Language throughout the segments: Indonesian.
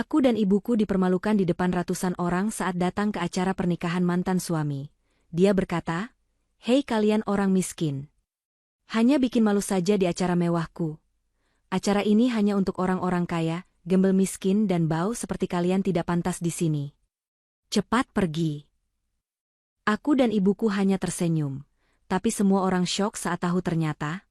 Aku dan ibuku dipermalukan di depan ratusan orang saat datang ke acara pernikahan mantan suami. Dia berkata, "Hei kalian orang miskin. Hanya bikin malu saja di acara mewahku. Acara ini hanya untuk orang-orang kaya, gembel miskin dan bau seperti kalian tidak pantas di sini. Cepat pergi." Aku dan ibuku hanya tersenyum, tapi semua orang syok saat tahu ternyata.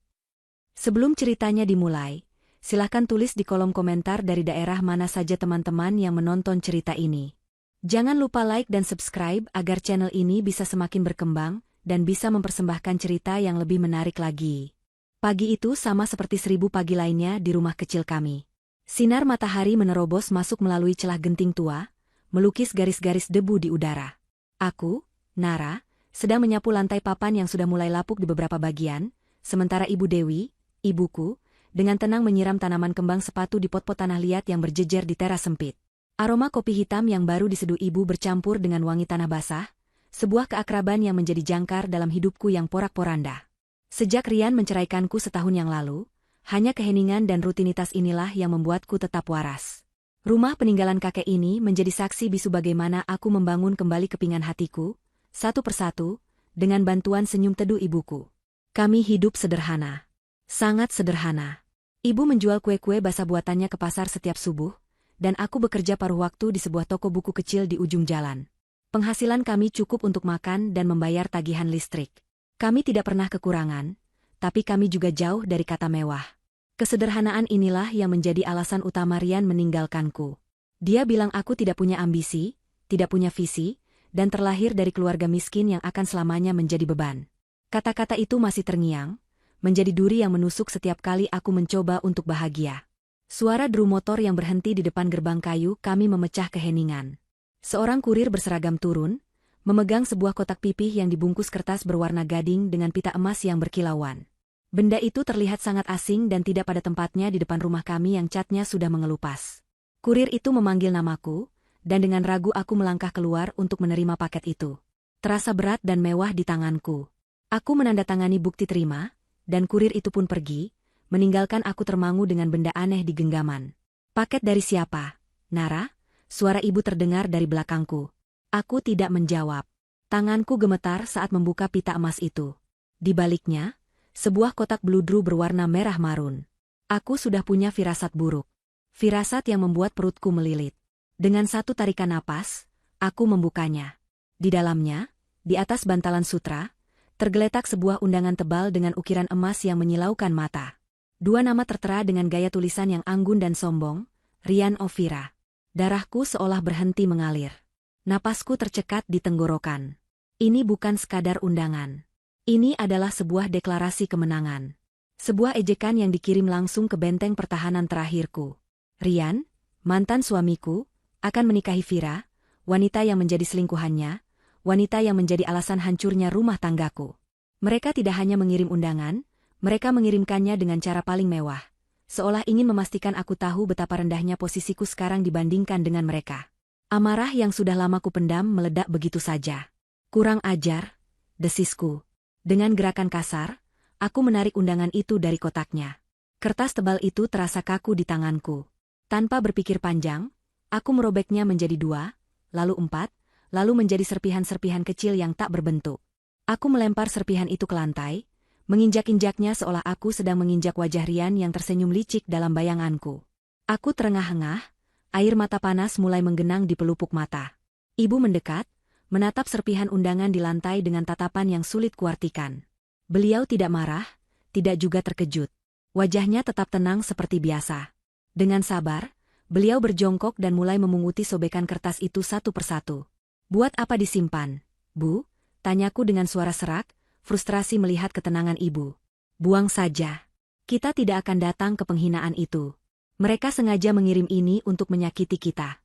Sebelum ceritanya dimulai, silahkan tulis di kolom komentar dari daerah mana saja teman-teman yang menonton cerita ini. Jangan lupa like dan subscribe agar channel ini bisa semakin berkembang dan bisa mempersembahkan cerita yang lebih menarik lagi. Pagi itu sama seperti 1000 pagi lainnya di rumah kecil kami. Sinar matahari menerobos masuk melalui celah genting tua, melukis garis-garis debu di udara. Aku, Nara, sedang menyapu lantai papan yang sudah mulai lapuk di beberapa bagian, sementara Ibu Dewi, ibuku, dengan tenang menyiram tanaman kembang sepatu di pot-pot tanah liat yang berjejer di teras sempit. Aroma kopi hitam yang baru diseduh ibu bercampur dengan wangi tanah basah, sebuah keakraban yang menjadi jangkar dalam hidupku yang porak-poranda. Sejak Rian menceraikanku setahun yang lalu, hanya keheningan dan rutinitas inilah yang membuatku tetap waras. Rumah peninggalan kakek ini menjadi saksi bisu bagaimana aku membangun kembali kepingan hatiku, satu persatu, dengan bantuan senyum teduh ibuku. Kami hidup sederhana. Sangat sederhana. Ibu menjual kue-kue basah buatannya ke pasar setiap subuh, dan aku bekerja paruh waktu di sebuah toko buku kecil di ujung jalan. Penghasilan kami cukup untuk makan dan membayar tagihan listrik. Kami tidak pernah kekurangan, tapi kami juga jauh dari kata mewah. Kesederhanaan inilah yang menjadi alasan utama Rian meninggalkanku. Dia bilang aku tidak punya ambisi, tidak punya visi, dan terlahir dari keluarga miskin yang akan selamanya menjadi beban. Kata-kata itu masih terngiang, menjadi duri yang menusuk setiap kali aku mencoba untuk bahagia. Suara drum motor yang berhenti di depan gerbang kayu kami memecah keheningan. Seorang kurir berseragam turun, memegang sebuah kotak pipih yang dibungkus kertas berwarna gading dengan pita emas yang berkilauan. Benda itu terlihat sangat asing dan tidak pada tempatnya di depan rumah kami yang catnya sudah mengelupas. Kurir itu memanggil namaku, dan dengan ragu aku melangkah keluar untuk menerima paket itu. Terasa berat dan mewah di tanganku. Aku menandatangani bukti terima, dan kurir itu pun pergi, meninggalkan aku termangu dengan benda aneh di genggaman. "Paket dari siapa, Nara?" Suara ibu terdengar dari belakangku. Aku tidak menjawab. Tanganku gemetar saat membuka pita emas itu. Di baliknya, sebuah kotak bludru berwarna merah marun. Aku sudah punya firasat buruk. Firasat yang membuat perutku melilit. Dengan satu tarikan napas, aku membukanya. Di dalamnya, di atas bantalan sutra, tergeletak sebuah undangan tebal dengan ukiran emas yang menyilaukan mata. Dua nama tertera dengan gaya tulisan yang anggun dan sombong, Rian Ovira. Darahku seolah berhenti mengalir. Napasku tercekat di tenggorokan. Ini bukan sekadar undangan. Ini adalah sebuah deklarasi kemenangan. Sebuah ejekan yang dikirim langsung ke benteng pertahanan terakhirku. Rian, mantan suamiku, akan menikahi Vira, wanita yang menjadi selingkuhannya, wanita yang menjadi alasan hancurnya rumah tanggaku. Mereka tidak hanya mengirim undangan, mereka mengirimkannya dengan cara paling mewah, seolah ingin memastikan aku tahu betapa rendahnya posisiku sekarang dibandingkan dengan mereka. Amarah yang sudah lama kupendam meledak begitu saja. "Kurang ajar," desisku. Dengan gerakan kasar, aku menarik undangan itu dari kotaknya. Kertas tebal itu terasa kaku di tanganku. Tanpa berpikir panjang, aku merobeknya menjadi 2, lalu 4, lalu menjadi serpihan-serpihan kecil yang tak berbentuk. Aku melempar serpihan itu ke lantai, menginjak-injaknya seolah aku sedang menginjak wajah Rian yang tersenyum licik dalam bayanganku. Aku terengah-engah, air mata panas mulai menggenang di pelupuk mata. Ibu mendekat, menatap serpihan undangan di lantai dengan tatapan yang sulit kuartikan. Beliau tidak marah, tidak juga terkejut. Wajahnya tetap tenang seperti biasa. Dengan sabar, beliau berjongkok dan mulai memunguti sobekan kertas itu satu persatu. "Buat apa disimpan, Bu?" tanyaku dengan suara serak, frustrasi melihat ketenangan ibu. "Buang saja. Kita tidak akan datang ke penghinaan itu. Mereka sengaja mengirim ini untuk menyakiti kita."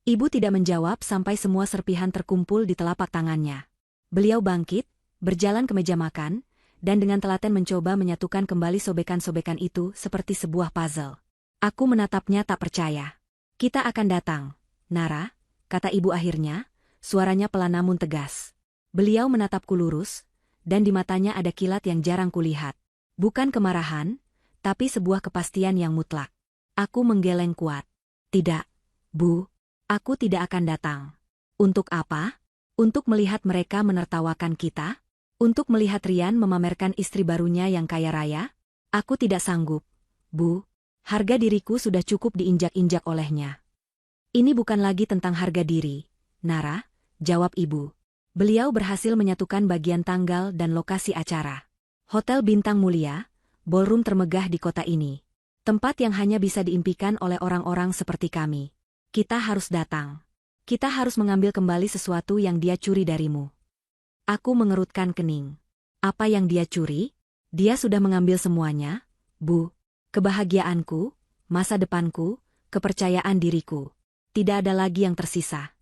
Ibu tidak menjawab sampai semua serpihan terkumpul di telapak tangannya. Beliau bangkit, berjalan ke meja makan, dan dengan telaten mencoba menyatukan kembali sobekan-sobekan itu seperti sebuah puzzle. Aku menatapnya tak percaya. "Kita akan datang, Nara," kata ibu akhirnya, suaranya pelan namun tegas. Beliau menatapku lurus, dan di matanya ada kilat yang jarang kulihat. Bukan kemarahan, tapi sebuah kepastian yang mutlak. Aku menggeleng kuat. "Tidak, Bu, aku tidak akan datang. Untuk apa? Untuk melihat mereka menertawakan kita? Untuk melihat Rian memamerkan istri barunya yang kaya raya? Aku tidak sanggup, Bu. Harga diriku sudah cukup diinjak-injak olehnya. Ini bukan lagi tentang harga diri, Nara, jawab ibu. Beliau berhasil menyatukan bagian tanggal dan lokasi acara. Hotel bintang mulia, ballroom termegah di kota ini. Tempat yang hanya bisa diimpikan oleh orang-orang seperti kami. Kita harus datang. Kita harus mengambil kembali sesuatu yang dia curi darimu. Aku mengerutkan kening. Apa yang dia curi? Dia sudah mengambil semuanya, Bu. Kebahagiaanku, masa depanku, kepercayaan diriku. Tidak ada lagi yang tersisa.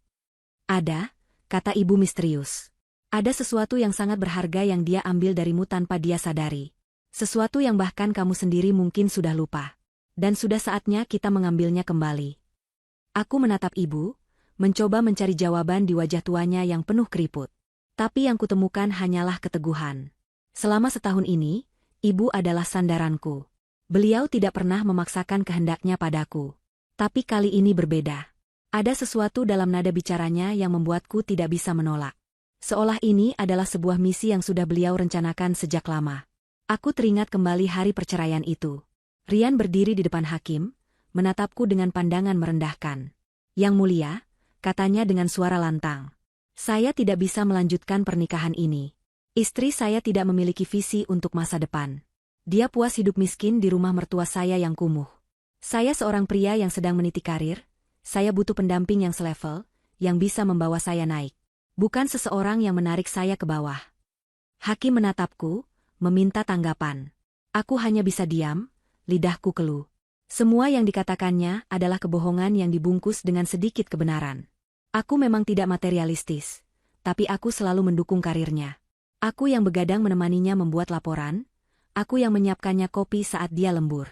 Ada, kata ibu misterius. Ada sesuatu yang sangat berharga yang dia ambil darimu tanpa dia sadari. Sesuatu yang bahkan kamu sendiri mungkin sudah lupa. Dan sudah saatnya kita mengambilnya kembali. Aku menatap ibu, mencoba mencari jawaban di wajah tuanya yang penuh keriput. Tapi yang kutemukan hanyalah keteguhan. Selama setahun ini, ibu adalah sandaranku. Beliau tidak pernah memaksakan kehendaknya padaku. Tapi kali ini berbeda. Ada sesuatu dalam nada bicaranya yang membuatku tidak bisa menolak. Seolah ini adalah sebuah misi yang sudah beliau rencanakan sejak lama. Aku teringat kembali hari perceraian itu. Rian berdiri di depan hakim, menatapku dengan pandangan merendahkan. Yang mulia, katanya dengan suara lantang. Saya tidak bisa melanjutkan pernikahan ini. Istri saya tidak memiliki visi untuk masa depan. Dia puas hidup miskin di rumah mertua saya yang kumuh. Saya seorang pria yang sedang meniti karir. Saya butuh pendamping yang selevel, yang bisa membawa saya naik. Bukan seseorang yang menarik saya ke bawah. Hakim menatapku, meminta tanggapan. Aku hanya bisa diam, lidahku keluh. Semua yang dikatakannya adalah kebohongan yang dibungkus dengan sedikit kebenaran. Aku memang tidak materialistis, tapi aku selalu mendukung karirnya. Aku yang begadang menemaninya membuat laporan, aku yang menyiapkannya kopi saat dia lembur.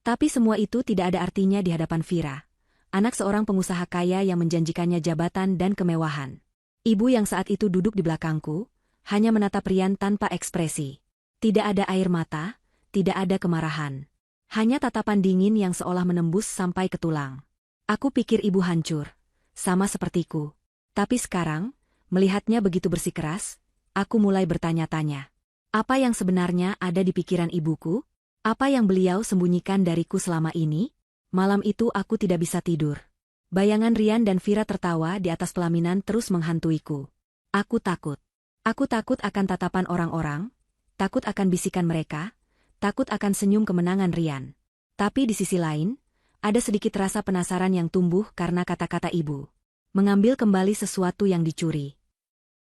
Tapi semua itu tidak ada artinya di hadapan Vira. Anak seorang pengusaha kaya yang menjanjikannya jabatan dan kemewahan. Ibu yang saat itu duduk di belakangku, hanya menatap Rian tanpa ekspresi. Tidak ada air mata, tidak ada kemarahan. Hanya tatapan dingin yang seolah menembus sampai ke tulang. Aku pikir ibu hancur, sama sepertiku. Tapi sekarang, melihatnya begitu bersikeras, aku mulai bertanya-tanya. Apa yang sebenarnya ada di pikiran ibuku? Apa yang beliau sembunyikan dariku selama ini? Malam itu aku tidak bisa tidur. Bayangan Rian dan Vira tertawa di atas pelaminan terus menghantuiku. Aku takut. Aku takut akan tatapan orang-orang, takut akan bisikan mereka, takut akan senyum kemenangan Rian. Tapi di sisi lain, ada sedikit rasa penasaran yang tumbuh karena kata-kata ibu. Mengambil kembali sesuatu yang dicuri.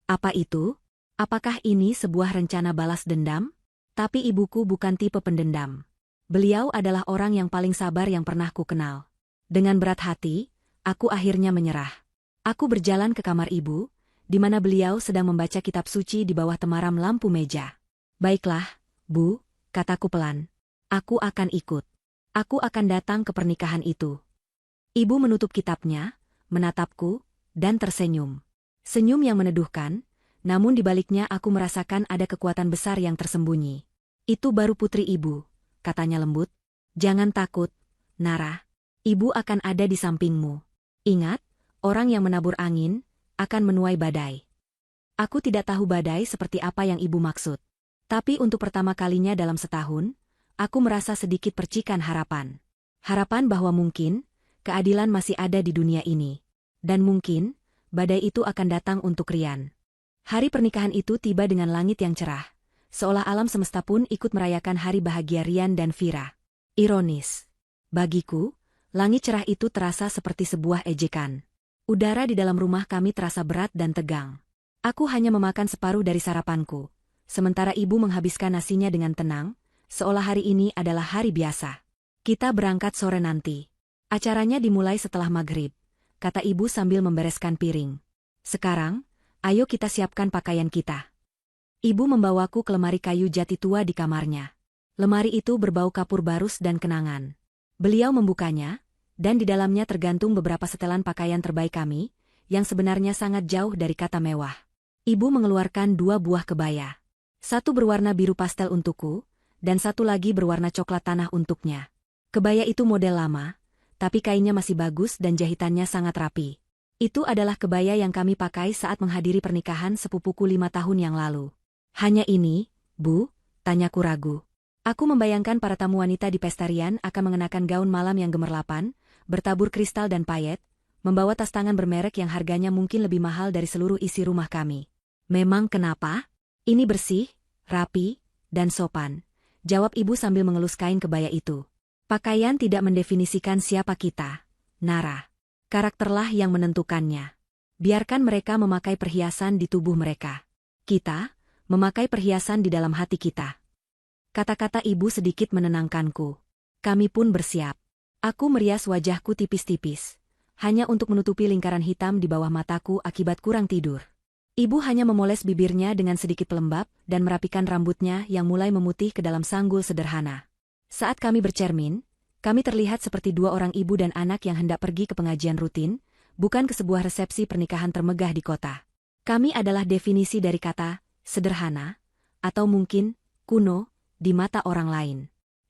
Apa itu? Apakah ini sebuah rencana balas dendam? Tapi ibuku bukan tipe pendendam. Beliau adalah orang yang paling sabar yang pernah ku kenal. Dengan berat hati, aku akhirnya menyerah. Aku berjalan ke kamar ibu, di mana beliau sedang membaca kitab suci di bawah temaram lampu meja. Baiklah, Bu, kataku pelan. Aku akan ikut. Aku akan datang ke pernikahan itu. Ibu menutup kitabnya, menatapku, dan tersenyum. Senyum yang meneduhkan, namun di baliknya aku merasakan ada kekuatan besar yang tersembunyi. Itu baru putri ibu, katanya lembut. Jangan takut, Nara. Ibu akan ada di sampingmu. Ingat, orang yang menabur angin, akan menuai badai. Aku tidak tahu badai seperti apa yang ibu maksud. Tapi untuk pertama kalinya dalam setahun, aku merasa sedikit percikan harapan. Harapan bahwa mungkin, keadilan masih ada di dunia ini. Dan mungkin, badai itu akan datang untuk Rian. Hari pernikahan itu tiba dengan langit yang cerah. Seolah alam semesta pun ikut merayakan hari bahagia Rian dan Vira. Ironis. Bagiku, langit cerah itu terasa seperti sebuah ejekan. Udara di dalam rumah kami terasa berat dan tegang. Aku hanya memakan separuh dari sarapanku. Sementara ibu menghabiskan nasinya dengan tenang, seolah hari ini adalah hari biasa. Kita berangkat sore nanti. Acaranya dimulai setelah maghrib, kata ibu sambil membereskan piring. Sekarang, ayo kita siapkan pakaian kita. Ibu membawaku ke lemari kayu jati tua di kamarnya. Lemari itu berbau kapur barus dan kenangan. Beliau membukanya, dan di dalamnya tergantung beberapa setelan pakaian terbaik kami, yang sebenarnya sangat jauh dari kata mewah. Ibu mengeluarkan 2 buah kebaya. Satu berwarna biru pastel untukku, dan satu lagi berwarna coklat tanah untuknya. Kebaya itu model lama, tapi kainnya masih bagus dan jahitannya sangat rapi. Itu adalah kebaya yang kami pakai saat menghadiri pernikahan sepupuku 5 tahun yang lalu. Hanya ini, Bu? Tanyaku ragu. Aku membayangkan para tamu wanita di pestarian akan mengenakan gaun malam yang gemerlapan, bertabur kristal dan payet, membawa tas tangan bermerek yang harganya mungkin lebih mahal dari seluruh isi rumah kami. Memang kenapa? Ini bersih, rapi, dan sopan, jawab ibu sambil mengelus kain kebaya itu. Pakaian tidak mendefinisikan siapa kita, Nara. Karakterlah yang menentukannya. Biarkan mereka memakai perhiasan di tubuh mereka. Kita, memakai perhiasan di dalam hati kita. Kata-kata ibu sedikit menenangkanku. Kami pun bersiap. Aku merias wajahku tipis-tipis, hanya untuk menutupi lingkaran hitam di bawah mataku akibat kurang tidur. Ibu hanya memoles bibirnya dengan sedikit pelembab dan merapikan rambutnya yang mulai memutih ke dalam sanggul sederhana. Saat kami bercermin, kami terlihat seperti dua orang ibu dan anak yang hendak pergi ke pengajian rutin, bukan ke sebuah resepsi pernikahan termegah di kota. Kami adalah definisi dari kata sederhana, atau mungkin kuno, di mata orang lain.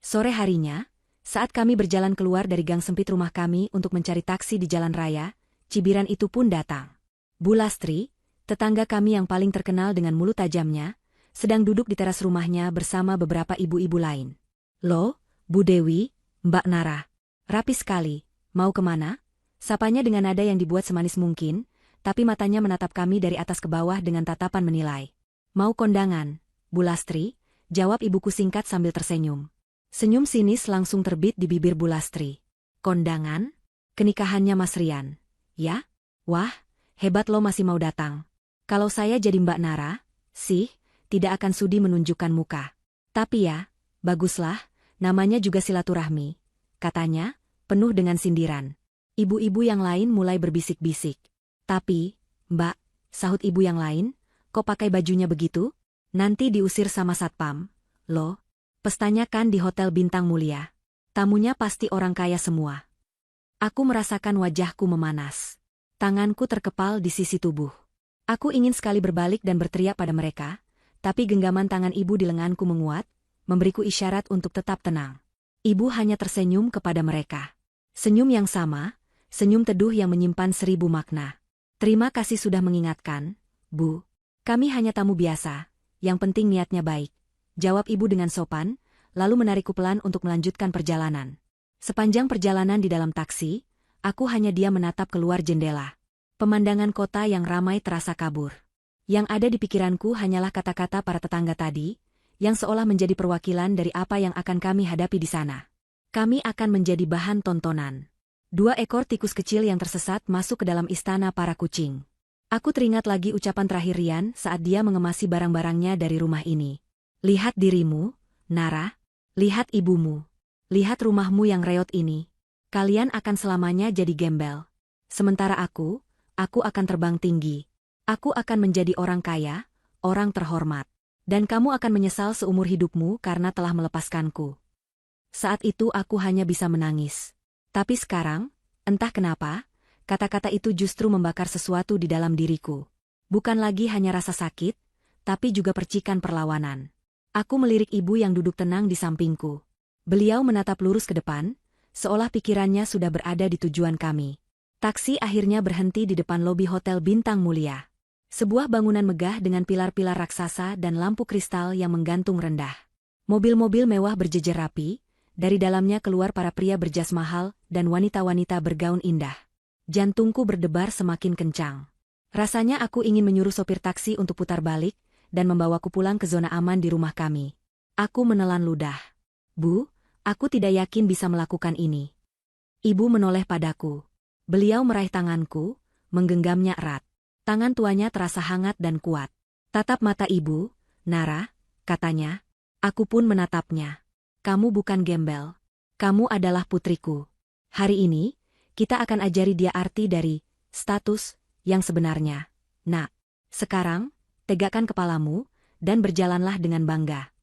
Sore harinya, saat kami berjalan keluar dari gang sempit rumah kami untuk mencari taksi di jalan raya, cibiran itu pun datang. Bu Lastri, tetangga kami yang paling terkenal dengan mulut tajamnya, sedang duduk di teras rumahnya bersama beberapa ibu-ibu lain. Loh, Bu Dewi, Mbak Nara. Rapi sekali, mau kemana? Sapanya dengan nada yang dibuat semanis mungkin, tapi matanya menatap kami dari atas ke bawah dengan tatapan menilai. Mau kondangan, Bu Lastri, jawab ibuku singkat sambil tersenyum. Senyum sinis langsung terbit di bibir Bu Lastri. Kondangan? Kenikahannya Mas Rian. Ya? Wah, hebat lo masih mau datang. Kalau saya jadi Mbak Nara, sih, tidak akan sudi menunjukkan muka. Tapi ya, baguslah. Namanya juga silaturahmi, katanya, penuh dengan sindiran. Ibu-ibu yang lain mulai berbisik-bisik. Tapi, Mbak, sahut ibu yang lain, kok pakai bajunya begitu? Nanti diusir sama satpam. Loh, pestanya kan di hotel bintang mulia. Tamunya pasti orang kaya semua. Aku merasakan wajahku memanas. Tanganku terkepal di sisi tubuh. Aku ingin sekali berbalik dan berteriak pada mereka, tapi genggaman tangan ibu di lenganku menguat, memberiku isyarat untuk tetap tenang. Ibu hanya tersenyum kepada mereka. Senyum yang sama, senyum teduh yang menyimpan 1000 makna. Terima kasih sudah mengingatkan, Bu. Kami hanya tamu biasa, yang penting niatnya baik, jawab ibu dengan sopan, lalu menarikku pelan untuk melanjutkan perjalanan. Sepanjang perjalanan di dalam taksi, aku hanya diam menatap keluar jendela. Pemandangan kota yang ramai terasa kabur. Yang ada di pikiranku hanyalah kata-kata para tetangga tadi, yang seolah menjadi perwakilan dari apa yang akan kami hadapi di sana. Kami akan menjadi bahan tontonan. 2 ekor tikus kecil yang tersesat masuk ke dalam istana para kucing. Aku teringat lagi ucapan terakhir Rian saat dia mengemasi barang-barangnya dari rumah ini. Lihat dirimu, Nara. Lihat ibumu. Lihat rumahmu yang reot ini. Kalian akan selamanya jadi gembel. Sementara aku akan terbang tinggi. Aku akan menjadi orang kaya, orang terhormat. Dan kamu akan menyesal seumur hidupmu karena telah melepaskanku. Saat itu aku hanya bisa menangis. Tapi sekarang, entah kenapa, kata-kata itu justru membakar sesuatu di dalam diriku. Bukan lagi hanya rasa sakit, tapi juga percikan perlawanan. Aku melirik ibu yang duduk tenang di sampingku. Beliau menatap lurus ke depan, seolah pikirannya sudah berada di tujuan kami. Taksi akhirnya berhenti di depan lobi Hotel Bintang Mulia. Sebuah bangunan megah dengan pilar-pilar raksasa dan lampu kristal yang menggantung rendah. Mobil-mobil mewah berjejer rapi, dari dalamnya keluar para pria berjas mahal dan wanita-wanita bergaun indah. Jantungku berdebar semakin kencang. Rasanya aku ingin menyuruh sopir taksi untuk putar balik dan membawaku pulang ke zona aman di rumah kami. Aku menelan ludah. Bu, aku tidak yakin bisa melakukan ini. Ibu menoleh padaku. Beliau meraih tanganku, menggenggamnya erat. Tangan tuanya terasa hangat dan kuat. Tatap mata ibu, Nara, katanya. Aku pun menatapnya. Kamu bukan gembel. Kamu adalah putriku. Hari ini, kita akan ajari dia arti dari status yang sebenarnya. Nak, sekarang, tegakkan kepalamu, dan berjalanlah dengan bangga.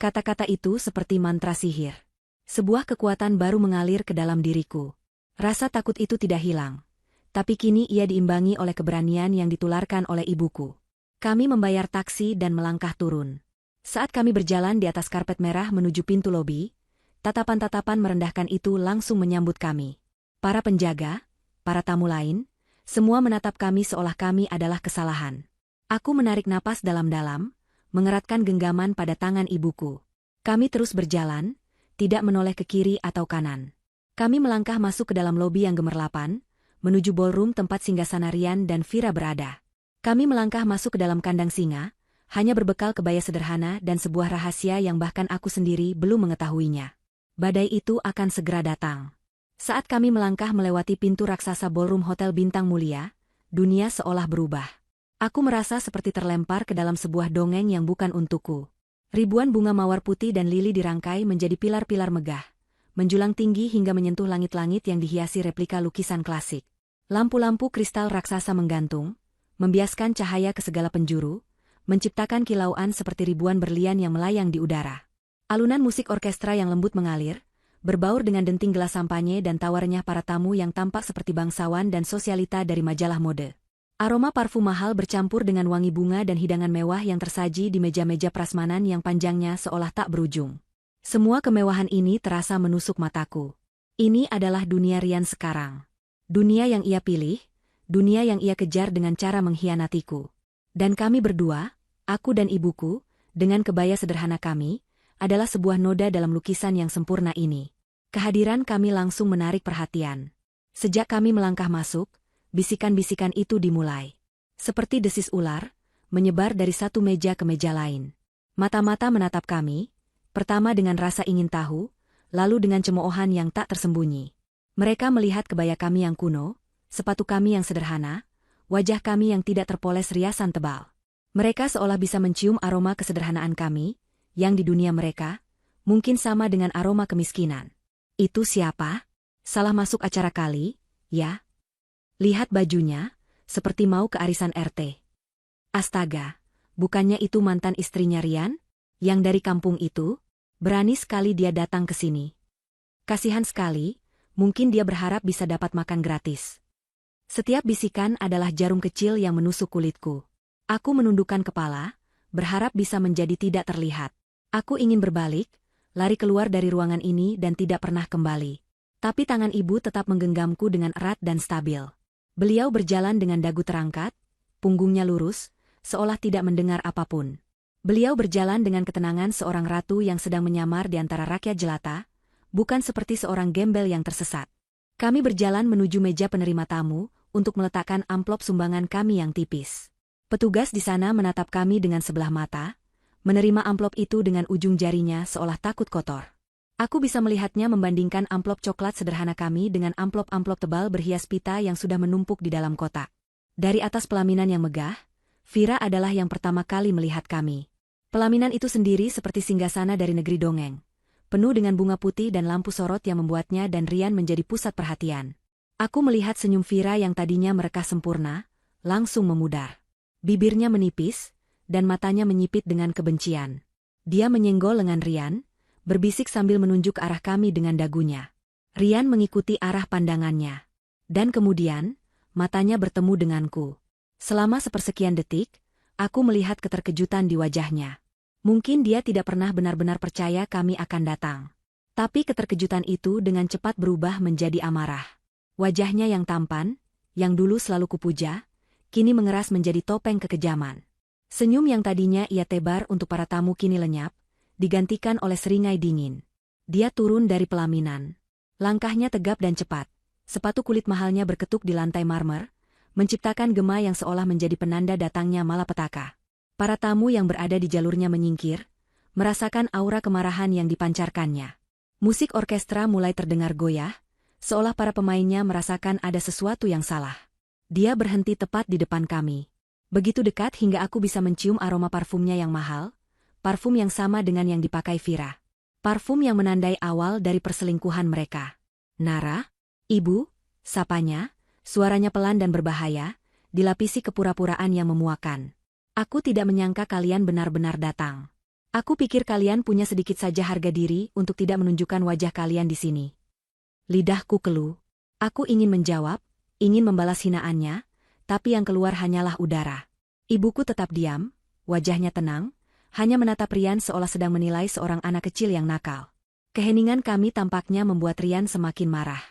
Kata-kata itu seperti mantra sihir. Sebuah kekuatan baru mengalir ke dalam diriku. Rasa takut itu tidak hilang. Tapi kini ia diimbangi oleh keberanian yang ditularkan oleh ibuku. Kami membayar taksi dan melangkah turun. Saat kami berjalan di atas karpet merah menuju pintu lobi, tatapan-tatapan merendahkan itu langsung menyambut kami. Para penjaga, para tamu lain, semua menatap kami seolah kami adalah kesalahan. Aku menarik napas dalam-dalam, mengeratkan genggaman pada tangan ibuku. Kami terus berjalan, tidak menoleh ke kiri atau kanan. Kami melangkah masuk ke dalam lobi yang gemerlapan, menuju ballroom tempat singgasana Rian dan Vira berada. Kami melangkah masuk ke dalam kandang singa, hanya berbekal kebaya sederhana dan sebuah rahasia yang bahkan aku sendiri belum mengetahuinya. Badai itu akan segera datang. Saat kami melangkah melewati pintu raksasa ballroom hotel bintang mulia, dunia seolah berubah. Aku merasa seperti terlempar ke dalam sebuah dongeng yang bukan untukku. Ribuan bunga mawar putih dan lili dirangkai menjadi pilar-pilar megah, menjulang tinggi hingga menyentuh langit-langit yang dihiasi replika lukisan klasik. Lampu-lampu kristal raksasa menggantung, membiaskan cahaya ke segala penjuru, menciptakan kilauan seperti ribuan berlian yang melayang di udara. Alunan musik orkestra yang lembut mengalir, berbaur dengan denting gelas sampanye dan tawarnya para tamu yang tampak seperti bangsawan dan sosialita dari majalah mode. Aroma parfum mahal bercampur dengan wangi bunga dan hidangan mewah yang tersaji di meja-meja prasmanan yang panjangnya seolah tak berujung. Semua kemewahan ini terasa menusuk mataku. Ini adalah dunia Rian sekarang. Dunia yang ia pilih, dunia yang ia kejar dengan cara mengkhianatiku. Dan kami berdua, aku dan ibuku, dengan kebaya sederhana kami, adalah sebuah noda dalam lukisan yang sempurna ini. Kehadiran kami langsung menarik perhatian. Sejak kami melangkah masuk, bisikan-bisikan itu dimulai. Seperti desis ular, menyebar dari satu meja ke meja lain. Mata-mata menatap kami, pertama dengan rasa ingin tahu, lalu dengan cemoohan yang tak tersembunyi. Mereka melihat kebaya kami yang kuno, sepatu kami yang sederhana, wajah kami yang tidak terpoles riasan tebal. Mereka seolah bisa mencium aroma kesederhanaan kami, yang di dunia mereka, mungkin sama dengan aroma kemiskinan. Itu siapa? Salah masuk acara kali, ya? Lihat bajunya, seperti mau ke arisan RT. Astaga, bukannya itu mantan istrinya Rian? Yang dari kampung itu? Berani sekali dia datang ke sini. Kasihan sekali, mungkin dia berharap bisa dapat makan gratis. Setiap bisikan adalah jarum kecil yang menusuk kulitku. Aku menundukkan kepala, berharap bisa menjadi tidak terlihat. Aku ingin berbalik, lari keluar dari ruangan ini dan tidak pernah kembali. Tapi tangan ibu tetap menggenggamku dengan erat dan stabil. Beliau berjalan dengan dagu terangkat, punggungnya lurus, seolah tidak mendengar apapun. Beliau berjalan dengan ketenangan seorang ratu yang sedang menyamar di antara rakyat jelata, bukan seperti seorang gembel yang tersesat. Kami berjalan menuju meja penerima tamu, untuk meletakkan amplop sumbangan kami yang tipis. Petugas di sana menatap kami dengan sebelah mata, menerima amplop itu dengan ujung jarinya seolah takut kotor. Aku bisa melihatnya membandingkan amplop coklat sederhana kami dengan amplop-amplop tebal berhias pita yang sudah menumpuk di dalam kotak. Dari atas pelaminan yang megah, Vira adalah yang pertama kali melihat kami. Pelaminan itu sendiri seperti singgasana dari negeri dongeng, penuh dengan bunga putih dan lampu sorot yang membuatnya dan Rian menjadi pusat perhatian. Aku melihat senyum Vira yang tadinya merekah sempurna, langsung memudar. Bibirnya menipis, dan matanya menyipit dengan kebencian. Dia menyenggol lengan Rian, berbisik sambil menunjuk ke arah kami dengan dagunya. Rian mengikuti arah pandangannya. Dan kemudian, matanya bertemu denganku. Selama sepersekian detik, aku melihat keterkejutan di wajahnya. Mungkin dia tidak pernah benar-benar percaya kami akan datang. Tapi keterkejutan itu dengan cepat berubah menjadi amarah. Wajahnya yang tampan, yang dulu selalu kupuja, kini mengeras menjadi topeng kekejaman. Senyum yang tadinya ia tebar untuk para tamu kini lenyap, digantikan oleh seringai dingin. Dia turun dari pelaminan. Langkahnya tegap dan cepat. Sepatu kulit mahalnya berketuk di lantai marmer, menciptakan gema yang seolah menjadi penanda datangnya malapetaka. Para tamu yang berada di jalurnya menyingkir, merasakan aura kemarahan yang dipancarkannya. Musik orkestra mulai terdengar goyah, seolah para pemainnya merasakan ada sesuatu yang salah. Dia berhenti tepat di depan kami. Begitu dekat hingga aku bisa mencium aroma parfumnya yang mahal, parfum yang sama dengan yang dipakai Vira. Parfum yang menandai awal dari perselingkuhan mereka. Nara? Ibu? Sapanya, suaranya pelan dan berbahaya, dilapisi kepura-puraan yang memuakan. Aku tidak menyangka kalian benar-benar datang. Aku pikir kalian punya sedikit saja harga diri untuk tidak menunjukkan wajah kalian di sini. Lidahku keluh. Aku ingin menjawab, ingin membalas hinaannya, tapi yang keluar hanyalah udara. Ibuku tetap diam, wajahnya tenang, hanya menatap Rian seolah sedang menilai seorang anak kecil yang nakal. Keheningan kami tampaknya membuat Rian semakin marah.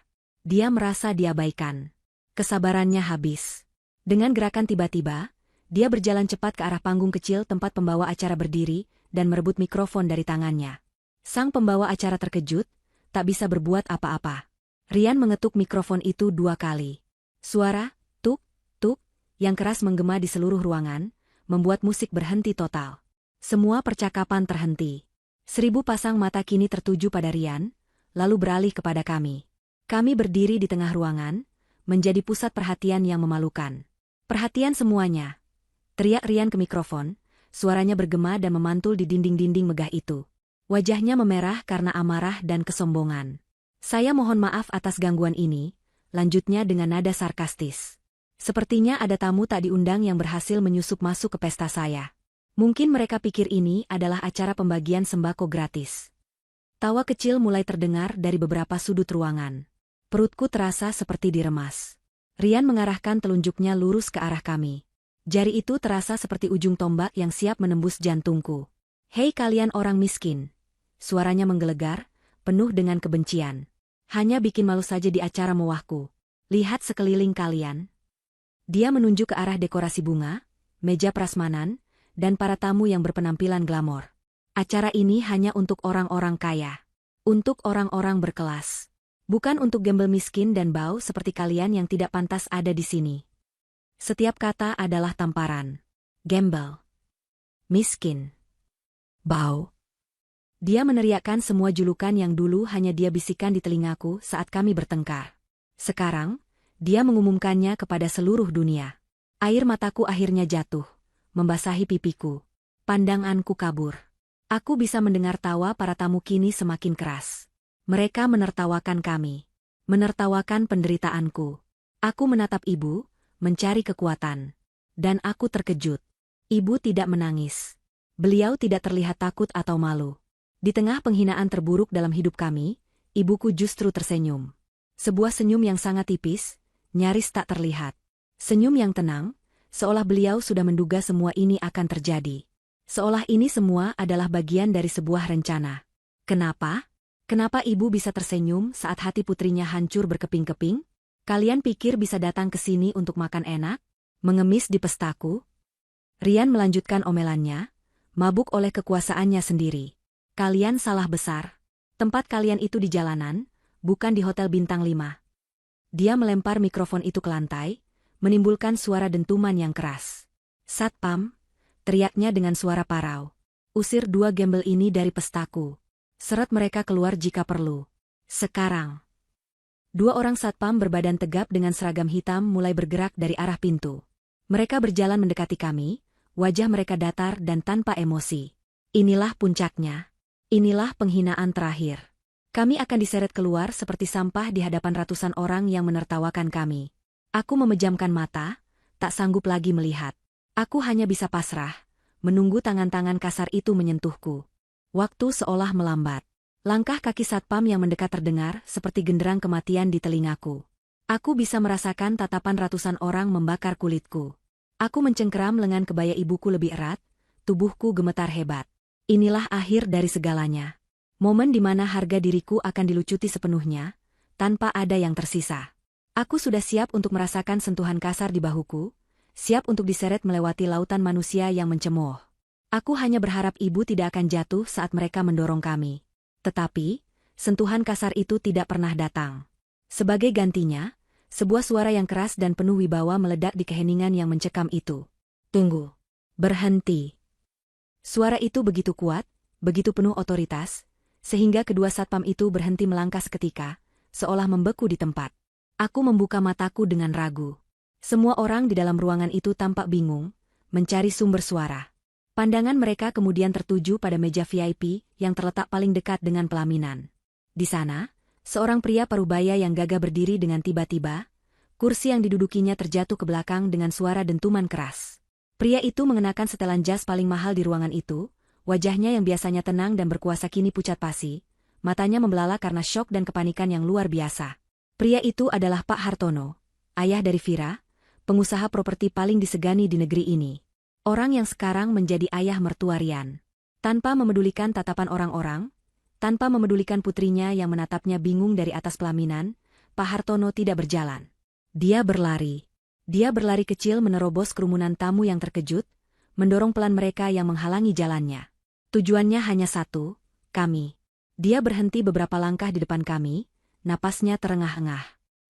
Dia merasa diabaikan. Kesabarannya habis. Dengan gerakan tiba-tiba, dia berjalan cepat ke arah panggung kecil tempat pembawa acara berdiri dan merebut mikrofon dari tangannya. Sang pembawa acara terkejut, tak bisa berbuat apa-apa. Rian mengetuk mikrofon itu 2 kali. Suara, tuk, tuk, yang keras menggema di seluruh ruangan, membuat musik berhenti total. Semua percakapan terhenti. 1000 pasang mata kini tertuju pada Rian, lalu beralih kepada kami. Kami berdiri di tengah ruangan, menjadi pusat perhatian yang memalukan. Perhatian semuanya. Teriak Rian ke mikrofon, suaranya bergema dan memantul di dinding-dinding megah itu. Wajahnya memerah karena amarah dan kesombongan. Saya mohon maaf atas gangguan ini, lanjutnya dengan nada sarkastis. Sepertinya ada tamu tak diundang yang berhasil menyusup masuk ke pesta saya. Mungkin mereka pikir ini adalah acara pembagian sembako gratis. Tawa kecil mulai terdengar dari beberapa sudut ruangan. Perutku terasa seperti diremas. Rian mengarahkan telunjuknya lurus ke arah kami. Jari itu terasa seperti ujung tombak yang siap menembus jantungku. Hei kalian orang miskin. Suaranya menggelegar, penuh dengan kebencian. Hanya bikin malu saja di acara mewahku. Lihat sekeliling kalian. Dia menunjuk ke arah dekorasi bunga, meja prasmanan, dan para tamu yang berpenampilan glamor. Acara ini hanya untuk orang-orang kaya. Untuk orang-orang berkelas. Bukan untuk gembel miskin dan bau seperti kalian yang tidak pantas ada di sini. Setiap kata adalah tamparan. Gembel. Miskin. Bau. Dia meneriakkan semua julukan yang dulu hanya dia bisikan di telingaku saat kami bertengkar. Sekarang, dia mengumumkannya kepada seluruh dunia. Air mataku akhirnya jatuh, membasahi pipiku. Pandanganku kabur. Aku bisa mendengar tawa para tamu kini semakin keras. Mereka menertawakan kami. Menertawakan penderitaanku. Aku menatap ibu, mencari kekuatan. Dan aku terkejut. Ibu tidak menangis. Beliau tidak terlihat takut atau malu. Di tengah penghinaan terburuk dalam hidup kami, ibuku justru tersenyum. Sebuah senyum yang sangat tipis, nyaris tak terlihat. Senyum yang tenang, seolah beliau sudah menduga semua ini akan terjadi. Seolah ini semua adalah bagian dari sebuah rencana. Kenapa? Kenapa ibu bisa tersenyum saat hati putrinya hancur berkeping-keping? Kalian pikir bisa datang ke sini untuk makan enak? Mengemis di pestaku? Rian melanjutkan omelannya, mabuk oleh kekuasaannya sendiri. Kalian salah besar. Tempat kalian itu di jalanan, bukan di hotel bintang 5. Dia melempar mikrofon itu ke lantai, menimbulkan suara dentuman yang keras. Satpam, teriaknya dengan suara parau. Usir 2 gembel ini dari pestaku. Seret mereka keluar jika perlu. Sekarang. 2 orang satpam berbadan tegap dengan seragam hitam mulai bergerak dari arah pintu. Mereka berjalan mendekati kami, wajah mereka datar dan tanpa emosi. Inilah puncaknya. Inilah penghinaan terakhir. Kami akan diseret keluar seperti sampah di hadapan ratusan orang yang menertawakan kami. Aku memejamkan mata, tak sanggup lagi melihat. Aku hanya bisa pasrah, menunggu tangan-tangan kasar itu menyentuhku. Waktu seolah melambat. Langkah kaki satpam yang mendekat terdengar seperti genderang kematian di telingaku. Aku bisa merasakan tatapan ratusan orang membakar kulitku. Aku mencengkeram lengan kebaya ibuku lebih erat, tubuhku gemetar hebat. Inilah akhir dari segalanya. Momen di mana harga diriku akan dilucuti sepenuhnya, tanpa ada yang tersisa. Aku sudah siap untuk merasakan sentuhan kasar di bahuku, siap untuk diseret melewati lautan manusia yang mencemooh. Aku hanya berharap ibu tidak akan jatuh saat mereka mendorong kami. Tetapi, sentuhan kasar itu tidak pernah datang. Sebagai gantinya, sebuah suara yang keras dan penuh wibawa meledak di keheningan yang mencekam itu. Tunggu. Berhenti. Suara itu begitu kuat, begitu penuh otoritas, sehingga kedua satpam itu berhenti melangkah seketika, seolah membeku di tempat. Aku membuka mataku dengan ragu. Semua orang di dalam ruangan itu tampak bingung, mencari sumber suara. Pandangan mereka kemudian tertuju pada meja VIP yang terletak paling dekat dengan pelaminan. Di sana, seorang pria parubaya yang gagah berdiri dengan tiba-tiba, kursi yang didudukinya terjatuh ke belakang dengan suara dentuman keras. Pria itu mengenakan setelan jas paling mahal di ruangan itu, wajahnya yang biasanya tenang dan berkuasa kini pucat pasi, matanya membelalak karena syok dan kepanikan yang luar biasa. Pria itu adalah Pak Hartono, ayah dari Vira, pengusaha properti paling disegani di negeri ini. Orang yang sekarang menjadi ayah mertua Rian. Tanpa memedulikan tatapan orang-orang, tanpa memedulikan putrinya yang menatapnya bingung dari atas pelaminan, Pak Hartono tidak berjalan. Dia berlari. Dia berlari kecil menerobos kerumunan tamu yang terkejut, mendorong pelan mereka yang menghalangi jalannya. Tujuannya hanya satu, kami. Dia berhenti beberapa langkah di depan kami, napasnya terengah-engah.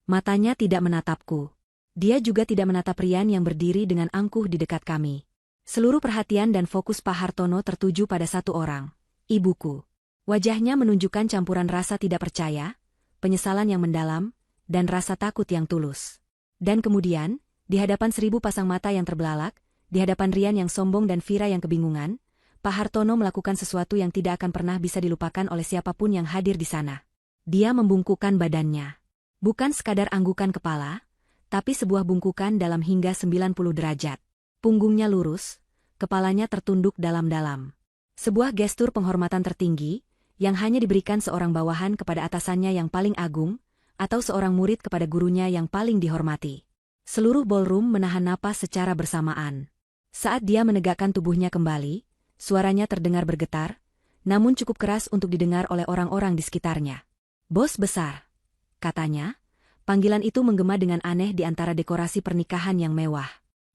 Matanya tidak menatapku. Dia juga tidak menatap Rian yang berdiri dengan angkuh di dekat kami. Seluruh perhatian dan fokus Pak Hartono tertuju pada satu orang, ibuku. Wajahnya menunjukkan campuran rasa tidak percaya, penyesalan yang mendalam, dan rasa takut yang tulus. Dan kemudian, di hadapan 1000 pasang mata yang terbelalak, di hadapan Rian yang sombong dan Vira yang kebingungan, Pak Hartono melakukan sesuatu yang tidak akan pernah bisa dilupakan oleh siapapun yang hadir di sana. Dia membungkukkan badannya. Bukan sekadar anggukan kepala, tapi sebuah bungkukan dalam hingga 90 derajat. Punggungnya lurus, kepalanya tertunduk dalam-dalam. Sebuah gestur penghormatan tertinggi, yang hanya diberikan seorang bawahan kepada atasannya yang paling agung, atau seorang murid kepada gurunya yang paling dihormati. Seluruh ballroom menahan napas secara bersamaan. Saat dia menegakkan tubuhnya kembali, suaranya terdengar bergetar, namun cukup keras untuk didengar oleh orang-orang di sekitarnya. "Bos besar," katanya. Panggilan itu menggema dengan aneh di antara dekorasi pernikahan yang mewah.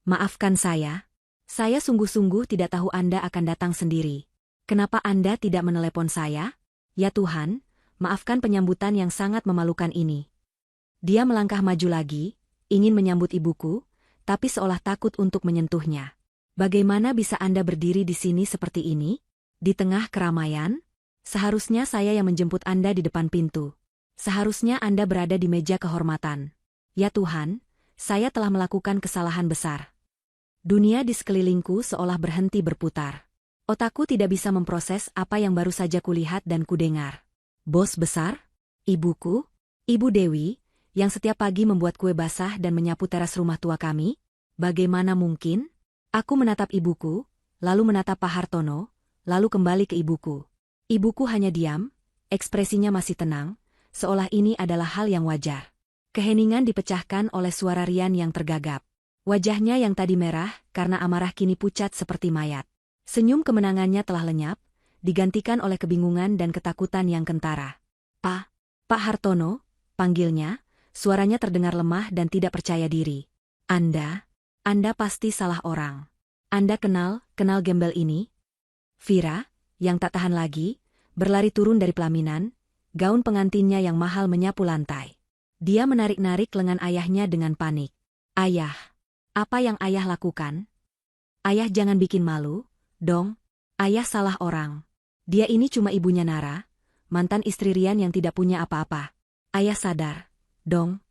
"Maafkan saya. Saya sungguh-sungguh tidak tahu Anda akan datang sendiri. Kenapa Anda tidak menelepon saya? Ya Tuhan, maafkan penyambutan yang sangat memalukan ini." Dia melangkah maju lagi, ingin menyambut ibuku, tapi seolah takut untuk menyentuhnya. "Bagaimana bisa Anda berdiri di sini seperti ini? Di tengah keramaian? Seharusnya saya yang menjemput Anda di depan pintu. Seharusnya Anda berada di meja kehormatan. Ya Tuhan, saya telah melakukan kesalahan besar." Dunia di sekelilingku seolah berhenti berputar. Otakku tidak bisa memproses apa yang baru saja kulihat dan kudengar. Bos besar? Ibuku? Ibu Dewi, yang setiap pagi membuat kue basah dan menyapu teras rumah tua kami? Bagaimana mungkin? Aku menatap ibuku, lalu menatap Pak Hartono, lalu kembali ke ibuku. Ibuku hanya diam, ekspresinya masih tenang, seolah ini adalah hal yang wajar. Keheningan dipecahkan oleh suara Rian yang tergagap. Wajahnya yang tadi merah karena amarah kini pucat seperti mayat. Senyum kemenangannya telah lenyap, digantikan oleh kebingungan dan ketakutan yang kentara. Pak Hartono," panggilnya, suaranya terdengar lemah dan tidak percaya diri. Anda pasti salah orang. Anda kenal gembel ini?" Vira, yang tak tahan lagi, berlari turun dari pelaminan, gaun pengantinnya yang mahal menyapu lantai. Dia menarik-narik lengan ayahnya dengan panik. "Ayah, apa yang ayah lakukan? Ayah jangan bikin malu, dong. Ayah salah orang. Dia ini cuma ibunya Nara, mantan istri Rian yang tidak punya apa-apa. Ayah sadar, dong."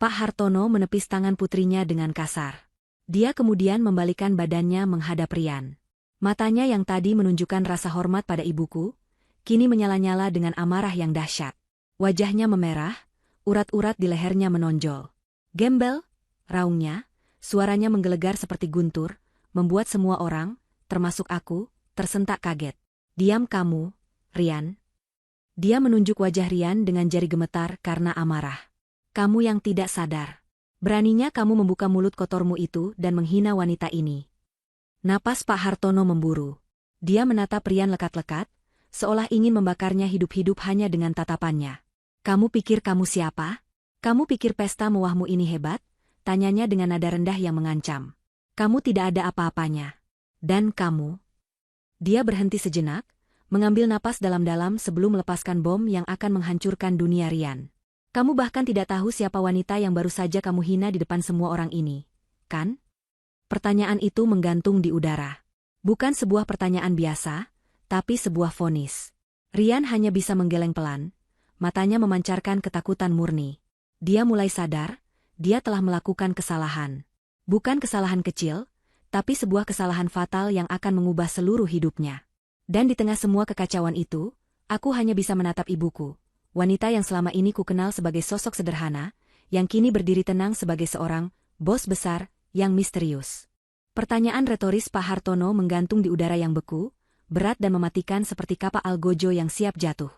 Pak Hartono menepis tangan putrinya dengan kasar. Dia kemudian membalikkan badannya menghadap Rian. Matanya yang tadi menunjukkan rasa hormat pada ibuku, kini menyala-nyala dengan amarah yang dahsyat. Wajahnya memerah, urat-urat di lehernya menonjol. "Gembel," raungnya, suaranya menggelegar seperti guntur, membuat semua orang, termasuk aku, tersentak kaget. "Diam kamu, Rian." Dia menunjuk wajah Rian dengan jari gemetar karena amarah. "Kamu yang tidak sadar. Beraninya kamu membuka mulut kotormu itu dan menghina wanita ini." Napas Pak Hartono memburu. Dia menatap Rian lekat-lekat, seolah ingin membakarnya hidup-hidup hanya dengan tatapannya. "Kamu pikir kamu siapa? Kamu pikir pesta mewahmu ini hebat?" Tanyanya dengan nada rendah yang mengancam. "Kamu tidak ada apa-apanya. Dan kamu..." Dia berhenti sejenak, mengambil napas dalam-dalam sebelum melepaskan bom yang akan menghancurkan dunia Rian. "Kamu bahkan tidak tahu siapa wanita yang baru saja kamu hina di depan semua orang ini, kan?" Pertanyaan itu menggantung di udara. Bukan sebuah pertanyaan biasa, tapi sebuah vonis. Rian hanya bisa menggeleng pelan, matanya memancarkan ketakutan murni. Dia mulai sadar, dia telah melakukan kesalahan. Bukan kesalahan kecil, tapi sebuah kesalahan fatal yang akan mengubah seluruh hidupnya. Dan di tengah semua kekacauan itu, aku hanya bisa menatap ibuku, wanita yang selama ini ku kenal sebagai sosok sederhana, yang kini berdiri tenang sebagai seorang bos besar yang misterius. Pertanyaan retoris Pak Hartono menggantung di udara yang beku, berat dan mematikan seperti kapak algojo yang siap jatuh.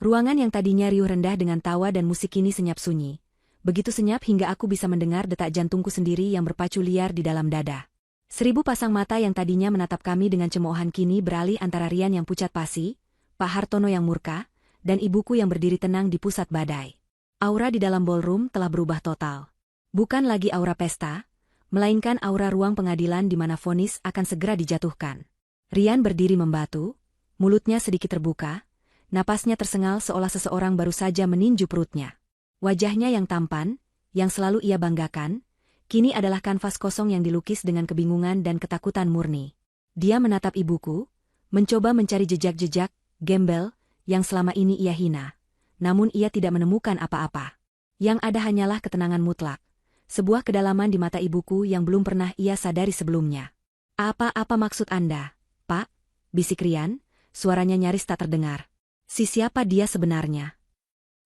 Ruangan yang tadinya riuh rendah dengan tawa dan musik kini senyap sunyi. Begitu senyap hingga aku bisa mendengar detak jantungku sendiri yang berpacu liar di dalam dada. 1000 pasang mata yang tadinya menatap kami dengan cemoohan kini beralih antara Rian yang pucat pasi, Pak Hartono yang murka, dan ibuku yang berdiri tenang di pusat badai. Aura di dalam ballroom telah berubah total. Bukan lagi aura pesta, melainkan aura ruang pengadilan di mana vonis akan segera dijatuhkan. Rian berdiri membatu, mulutnya sedikit terbuka, napasnya tersengal seolah seseorang baru saja meninju perutnya. Wajahnya yang tampan, yang selalu ia banggakan, kini adalah kanvas kosong yang dilukis dengan kebingungan dan ketakutan murni. Dia menatap ibuku, mencoba mencari jejak-jejak, gembel, yang selama ini ia hina. Namun ia tidak menemukan apa-apa. Yang ada hanyalah ketenangan mutlak. Sebuah kedalaman di mata ibuku yang belum pernah ia sadari sebelumnya. Apa-apa maksud Anda, Pak? Bisik Rian, suaranya nyaris tak terdengar. Siapa dia sebenarnya?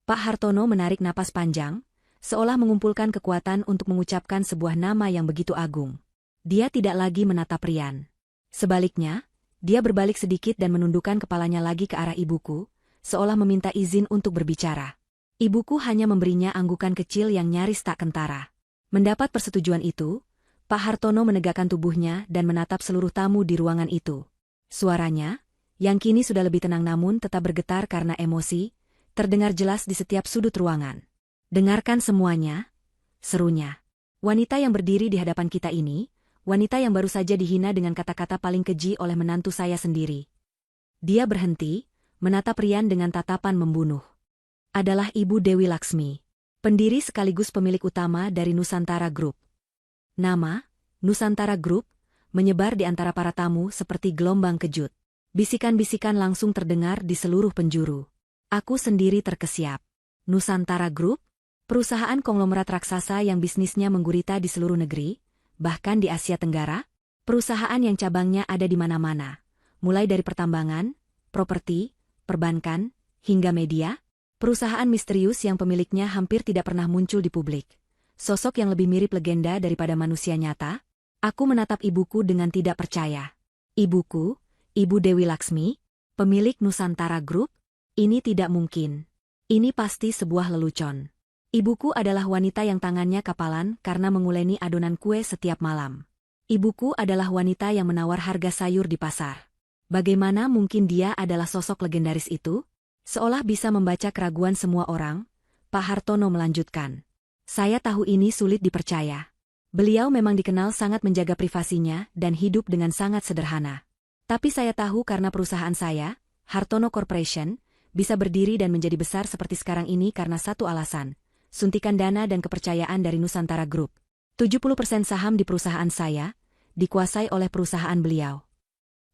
Pak Hartono menarik napas panjang, seolah mengumpulkan kekuatan untuk mengucapkan sebuah nama yang begitu agung. Dia tidak lagi menatap Rian. Sebaliknya, dia berbalik sedikit dan menundukkan kepalanya lagi ke arah ibuku, seolah meminta izin untuk berbicara. Ibuku hanya memberinya anggukan kecil yang nyaris tak kentara. Mendapat persetujuan itu, Pak Hartono menegakkan tubuhnya dan menatap seluruh tamu di ruangan itu. Suaranya, yang kini sudah lebih tenang namun tetap bergetar karena emosi, terdengar jelas di setiap sudut ruangan. Dengarkan semuanya, serunya. Wanita yang berdiri di hadapan kita ini, wanita yang baru saja dihina dengan kata-kata paling keji oleh menantu saya sendiri. Dia berhenti, menatap Rian dengan tatapan membunuh. Adalah Ibu Dewi Laksmi, pendiri sekaligus pemilik utama dari Nusantara Group. Nama, Nusantara Group, menyebar di antara para tamu seperti gelombang kejut. Bisikan-bisikan langsung terdengar di seluruh penjuru. Aku sendiri terkesiap. Nusantara Group, perusahaan konglomerat raksasa yang bisnisnya menggurita di seluruh negeri, bahkan di Asia Tenggara, perusahaan yang cabangnya ada di mana-mana, mulai dari pertambangan, properti, perbankan, hingga media, perusahaan misterius yang pemiliknya hampir tidak pernah muncul di publik. Sosok yang lebih mirip legenda daripada manusia nyata. Aku menatap ibuku dengan tidak percaya. Ibuku, Ibu Dewi Laksmi, pemilik Nusantara Group? Ini tidak mungkin. Ini pasti sebuah lelucon. Ibuku adalah wanita yang tangannya kapalan karena menguleni adonan kue setiap malam. Ibuku adalah wanita yang menawar harga sayur di pasar. Bagaimana mungkin dia adalah sosok legendaris itu? Seolah bisa membaca keraguan semua orang, Pak Hartono melanjutkan. Saya tahu ini sulit dipercaya. Beliau memang dikenal sangat menjaga privasinya dan hidup dengan sangat sederhana. Tapi saya tahu karena perusahaan saya, Hartono Corporation, bisa berdiri dan menjadi besar seperti sekarang ini karena satu alasan, suntikan dana dan kepercayaan dari Nusantara Group. 70% saham di perusahaan saya, dikuasai oleh perusahaan beliau.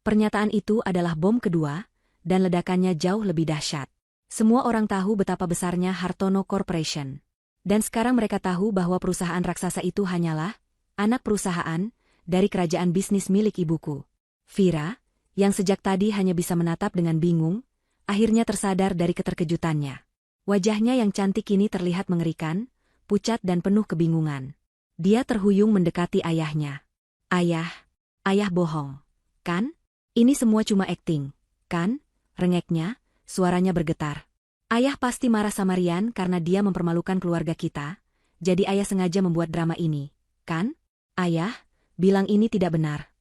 Pernyataan itu adalah bom kedua, dan ledakannya jauh lebih dahsyat. Semua orang tahu betapa besarnya Hartono Corporation. Dan sekarang mereka tahu bahwa perusahaan raksasa itu hanyalah anak perusahaan dari kerajaan bisnis milik ibuku. Vira, yang sejak tadi hanya bisa menatap dengan bingung, akhirnya tersadar dari keterkejutannya. Wajahnya yang cantik kini terlihat mengerikan, pucat dan penuh kebingungan. Dia terhuyung mendekati ayahnya. Ayah bohong, kan? Ini semua cuma akting, kan? Rengeknya, suaranya bergetar. Ayah pasti marah sama Rian karena dia mempermalukan keluarga kita, jadi ayah sengaja membuat drama ini, kan? Ayah, bilang ini tidak benar.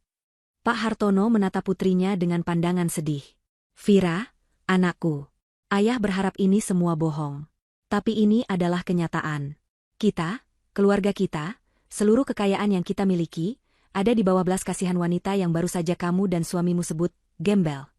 Pak Hartono menatap putrinya dengan pandangan sedih. Vira, anakku, ayah berharap ini semua bohong. Tapi ini adalah kenyataan. Kita, keluarga kita, seluruh kekayaan yang kita miliki, ada di bawah belas kasihan wanita yang baru saja kamu dan suamimu sebut gembel.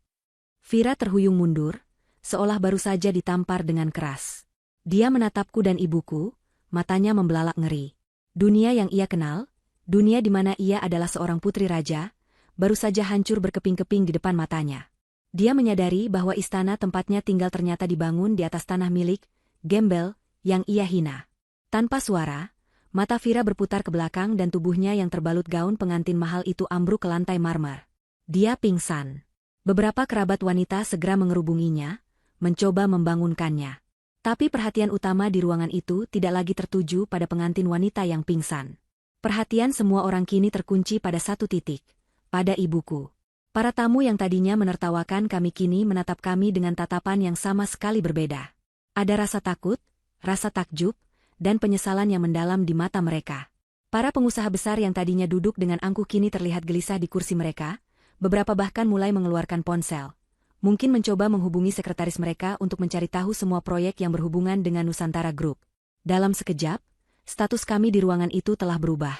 Vira terhuyung mundur, seolah baru saja ditampar dengan keras. Dia menatapku dan ibuku, matanya membelalak ngeri. Dunia yang ia kenal, dunia di mana ia adalah seorang putri raja, baru saja hancur berkeping-keping di depan matanya. Dia menyadari bahwa istana tempatnya tinggal ternyata dibangun di atas tanah milik gembel yang ia hina. Tanpa suara, mata Vira berputar ke belakang dan tubuhnya yang terbalut gaun pengantin mahal itu ambruk ke lantai marmer. Dia pingsan. Beberapa kerabat wanita segera mengerubunginya, mencoba membangunkannya. Tapi perhatian utama di ruangan itu tidak lagi tertuju pada pengantin wanita yang pingsan. Perhatian semua orang kini terkunci pada satu titik, pada ibuku. Para tamu yang tadinya menertawakan kami kini menatap kami dengan tatapan yang sama sekali berbeda. Ada rasa takut, rasa takjub, dan penyesalan yang mendalam di mata mereka. Para pengusaha besar yang tadinya duduk dengan angkuh kini terlihat gelisah di kursi mereka, beberapa bahkan mulai mengeluarkan ponsel. Mungkin mencoba menghubungi sekretaris mereka untuk mencari tahu semua proyek yang berhubungan dengan Nusantara Group. Dalam sekejap, status kami di ruangan itu telah berubah.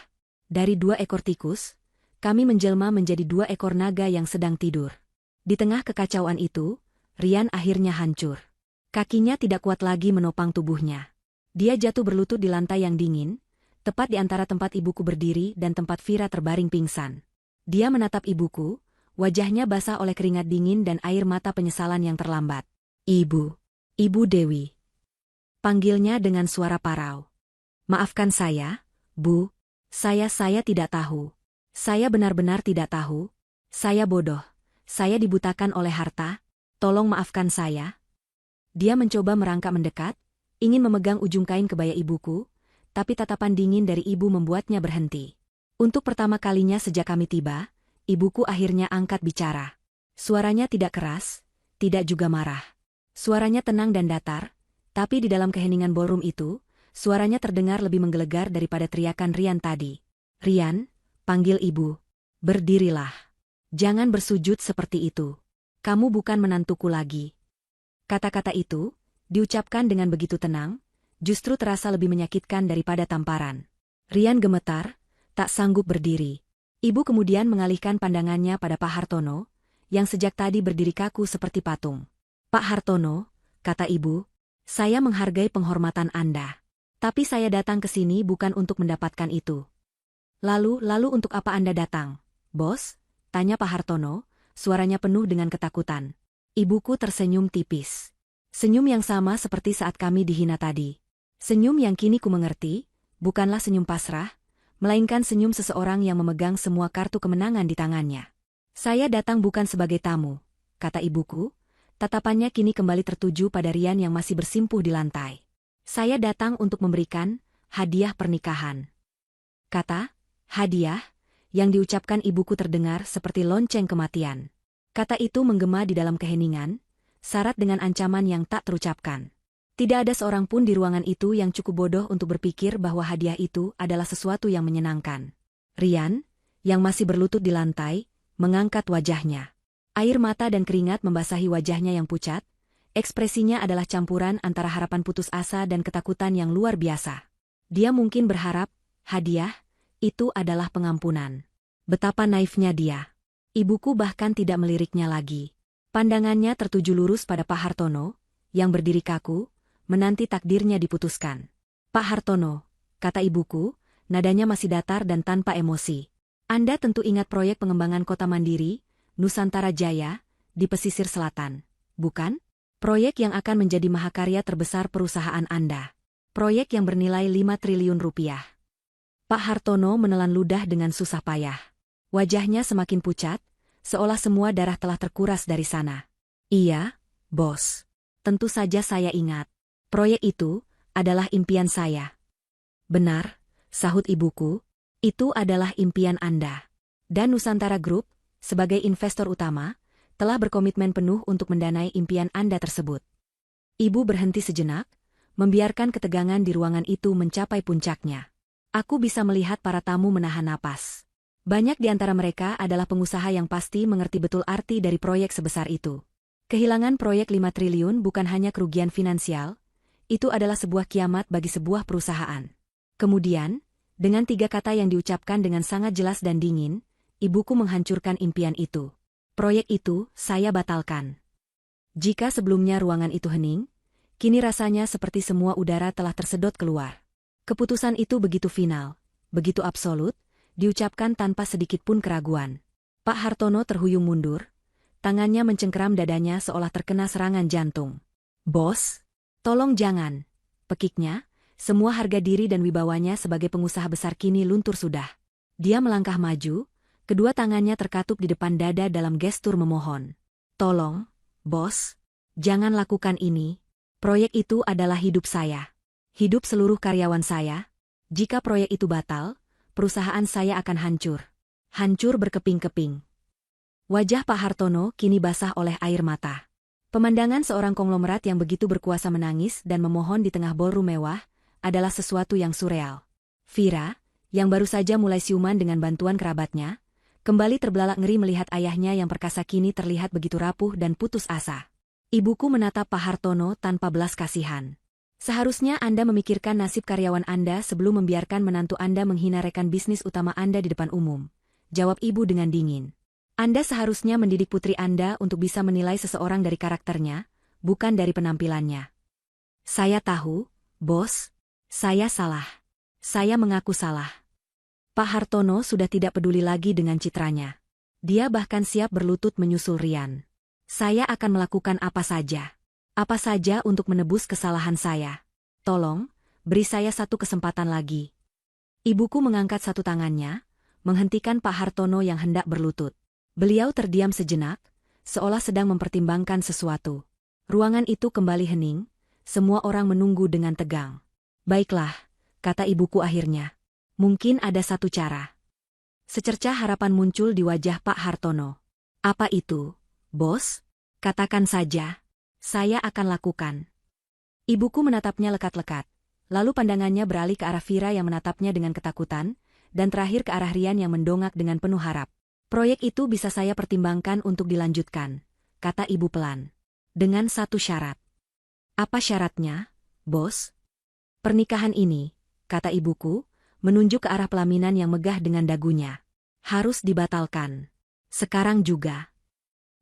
Dari 2 ekor tikus, kami menjelma menjadi 2 ekor naga yang sedang tidur. Di tengah kekacauan itu, Rian akhirnya hancur. Kakinya tidak kuat lagi menopang tubuhnya. Dia jatuh berlutut di lantai yang dingin, tepat di antara tempat ibuku berdiri dan tempat Vira terbaring pingsan. Dia menatap ibuku, wajahnya basah oleh keringat dingin dan air mata penyesalan yang terlambat. Ibu. Ibu Dewi. Panggilnya dengan suara parau. Maafkan saya, Bu. Saya tidak tahu. Saya benar-benar tidak tahu. Saya bodoh. Saya dibutakan oleh harta. Tolong maafkan saya. Dia mencoba merangkak mendekat, ingin memegang ujung kain kebaya ibuku, tapi tatapan dingin dari ibu membuatnya berhenti. Untuk pertama kalinya sejak kami tiba, ibuku akhirnya angkat bicara. Suaranya tidak keras, tidak juga marah. Suaranya tenang dan datar, tapi di dalam keheningan ballroom itu, suaranya terdengar lebih menggelegar daripada teriakan Rian tadi. Rian, panggil ibu. Berdirilah. Jangan bersujud seperti itu. Kamu bukan menantuku lagi. Kata-kata itu, diucapkan dengan begitu tenang, justru terasa lebih menyakitkan daripada tamparan. Rian gemetar, tak sanggup berdiri. Ibu kemudian mengalihkan pandangannya pada Pak Hartono, yang sejak tadi berdiri kaku seperti patung. Pak Hartono, kata ibu, saya menghargai penghormatan Anda. Tapi saya datang ke sini bukan untuk mendapatkan itu. Lalu untuk apa Anda datang, Bos? Tanya Pak Hartono, suaranya penuh dengan ketakutan. Ibuku tersenyum tipis. Senyum yang sama seperti saat kami dihina tadi. Senyum yang kini ku mengerti, bukanlah senyum pasrah, melainkan senyum seseorang yang memegang semua kartu kemenangan di tangannya. Saya datang bukan sebagai tamu, kata ibuku, tatapannya kini kembali tertuju pada Rian yang masih bersimpuh di lantai. Saya datang untuk memberikan hadiah pernikahan. Kata, hadiah, yang diucapkan ibuku terdengar seperti lonceng kematian. Kata itu menggema di dalam keheningan, syarat dengan ancaman yang tak terucapkan. Tidak ada seorang pun di ruangan itu yang cukup bodoh untuk berpikir bahwa hadiah itu adalah sesuatu yang menyenangkan. Rian, yang masih berlutut di lantai, mengangkat wajahnya. Air mata dan keringat membasahi wajahnya yang pucat, ekspresinya adalah campuran antara harapan putus asa dan ketakutan yang luar biasa. Dia mungkin berharap, hadiah, itu adalah pengampunan. Betapa naifnya dia. Ibuku bahkan tidak meliriknya lagi. Pandangannya tertuju lurus pada Pak Hartono, yang berdiri kaku, menanti takdirnya diputuskan. Pak Hartono, kata ibuku, nadanya masih datar dan tanpa emosi. Anda tentu ingat proyek pengembangan kota mandiri, Nusantara Jaya, di pesisir selatan, bukan? Proyek yang akan menjadi mahakarya terbesar perusahaan Anda. Proyek yang bernilai 5 triliun rupiah. Pak Hartono menelan ludah dengan susah payah. Wajahnya semakin pucat, seolah semua darah telah terkuras dari sana. Iya, Bos. Tentu saja saya ingat. Proyek itu adalah impian saya. Benar, sahut ibuku, itu adalah impian Anda. Dan Nusantara Group, sebagai investor utama, telah berkomitmen penuh untuk mendanai impian Anda tersebut. Ibu berhenti sejenak, membiarkan ketegangan di ruangan itu mencapai puncaknya. Aku bisa melihat para tamu menahan napas. Banyak di antara mereka adalah pengusaha yang pasti mengerti betul arti dari proyek sebesar itu. Kehilangan proyek 5 triliun bukan hanya kerugian finansial, itu adalah sebuah kiamat bagi sebuah perusahaan. Kemudian, dengan 3 kata yang diucapkan dengan sangat jelas dan dingin, ibuku menghancurkan impian itu. Proyek itu, saya batalkan. Jika sebelumnya ruangan itu hening, kini rasanya seperti semua udara telah tersedot keluar. Keputusan itu begitu final, begitu absolut, diucapkan tanpa sedikit pun keraguan. Pak Hartono terhuyung mundur, tangannya mencengkeram dadanya seolah terkena serangan jantung. Bos, tolong jangan, pekiknya, semua harga diri dan wibawanya sebagai pengusaha besar kini luntur sudah. Dia melangkah maju, kedua tangannya terkatup di depan dada dalam gestur memohon. Tolong, Bos, jangan lakukan ini. Proyek itu adalah hidup saya. Hidup seluruh karyawan saya. Jika proyek itu batal, perusahaan saya akan hancur. Hancur berkeping-keping. Wajah Pak Hartono kini basah oleh air mata. Pemandangan seorang konglomerat yang begitu berkuasa menangis dan memohon di tengah ballroom mewah adalah sesuatu yang surreal. Vira, yang baru saja mulai siuman dengan bantuan kerabatnya, kembali terbelalak ngeri melihat ayahnya yang perkasa kini terlihat begitu rapuh dan putus asa. Ibuku menatap Pak Hartono tanpa belas kasihan. Seharusnya Anda memikirkan nasib karyawan Anda sebelum membiarkan menantu Anda menghina rekan bisnis utama Anda di depan umum, jawab ibu dengan dingin. Anda seharusnya mendidik putri Anda untuk bisa menilai seseorang dari karakternya, bukan dari penampilannya. Saya tahu, Bos. Saya salah. Saya mengaku salah. Pak Hartono sudah tidak peduli lagi dengan citranya. Dia bahkan siap berlutut menyusul Rian. Saya akan melakukan apa saja. Apa saja untuk menebus kesalahan saya. Tolong, beri saya satu kesempatan lagi. Ibuku mengangkat satu tangannya, menghentikan Pak Hartono yang hendak berlutut. Beliau terdiam sejenak, seolah sedang mempertimbangkan sesuatu. Ruangan itu kembali hening, semua orang menunggu dengan tegang. Baiklah, kata ibuku akhirnya. Mungkin ada satu cara. Secercah harapan muncul di wajah Pak Hartono. Apa itu, Bos? Katakan saja. Saya akan lakukan. Ibuku menatapnya lekat-lekat. Lalu pandangannya beralih ke arah Vira yang menatapnya dengan ketakutan, dan terakhir ke arah Rian yang mendongak dengan penuh harap. Proyek itu bisa saya pertimbangkan untuk dilanjutkan, kata ibu pelan. Dengan satu syarat. Apa syaratnya, Bos? Pernikahan ini, kata ibuku, menunjuk ke arah pelaminan yang megah dengan dagunya. Harus dibatalkan. Sekarang juga.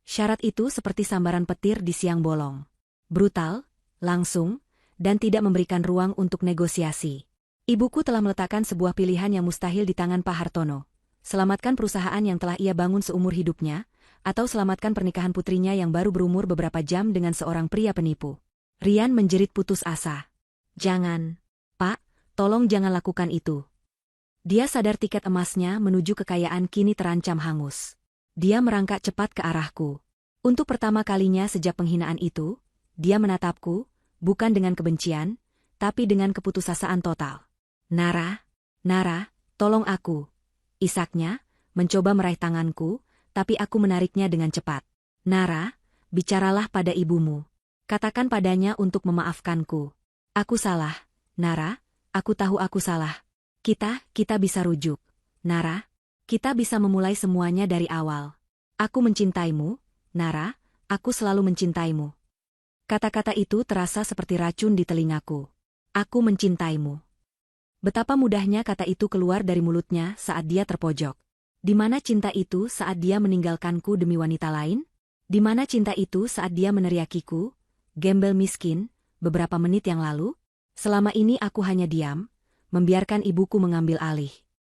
Syarat itu seperti sambaran petir di siang bolong. Brutal, langsung, dan tidak memberikan ruang untuk negosiasi. Ibuku telah meletakkan sebuah pilihan yang mustahil di tangan Pak Hartono. Selamatkan perusahaan yang telah ia bangun seumur hidupnya, atau selamatkan pernikahan putrinya yang baru berumur beberapa jam dengan seorang pria penipu. Rian menjerit putus asa. Jangan. Pak, tolong jangan lakukan itu. Dia sadar tiket emasnya menuju kekayaan kini terancam hangus. Dia merangkak cepat ke arahku. Untuk pertama kalinya sejak penghinaan itu, dia menatapku, bukan dengan kebencian, tapi dengan keputusasaan total. Nara, tolong aku. Isaknya, mencoba meraih tanganku, tapi aku menariknya dengan cepat. Nara, bicaralah pada ibumu. Katakan padanya untuk memaafkanku. Aku salah, Nara, aku tahu aku salah. Kita bisa rujuk. Nara, kita bisa memulai semuanya dari awal. Aku mencintaimu, Nara, aku selalu mencintaimu. Kata-kata itu terasa seperti racun di telingaku. Aku mencintaimu. Betapa mudahnya kata itu keluar dari mulutnya saat dia terpojok. Di mana cinta itu saat dia meninggalkanku demi wanita lain? Di mana cinta itu saat dia meneriakiku, gembel miskin, beberapa menit yang lalu? Selama ini aku hanya diam, membiarkan ibuku mengambil alih.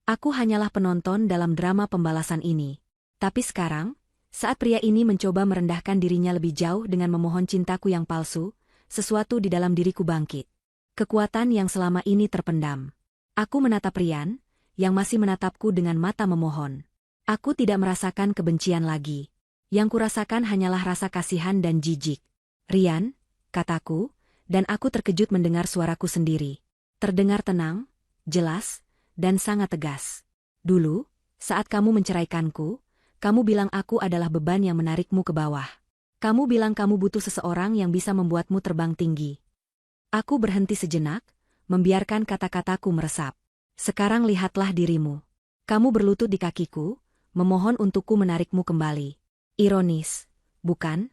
Aku hanyalah penonton dalam drama pembalasan ini. Tapi sekarang, saat pria ini mencoba merendahkan dirinya lebih jauh dengan memohon cintaku yang palsu, sesuatu di dalam diriku bangkit. Kekuatan yang selama ini terpendam. Aku menatap Rian, yang masih menatapku dengan mata memohon. Aku tidak merasakan kebencian lagi. Yang kurasakan hanyalah rasa kasihan dan jijik. Rian, kataku, dan aku terkejut mendengar suaraku sendiri. Terdengar tenang, jelas, dan sangat tegas. Dulu, saat kamu menceraikanku, kamu bilang aku adalah beban yang menarikmu ke bawah. Kamu bilang kamu butuh seseorang yang bisa membuatmu terbang tinggi. Aku berhenti sejenak, membiarkan kata-kataku meresap. Sekarang lihatlah dirimu. Kamu berlutut di kakiku, memohon untukku menarikmu kembali. Ironis, bukan?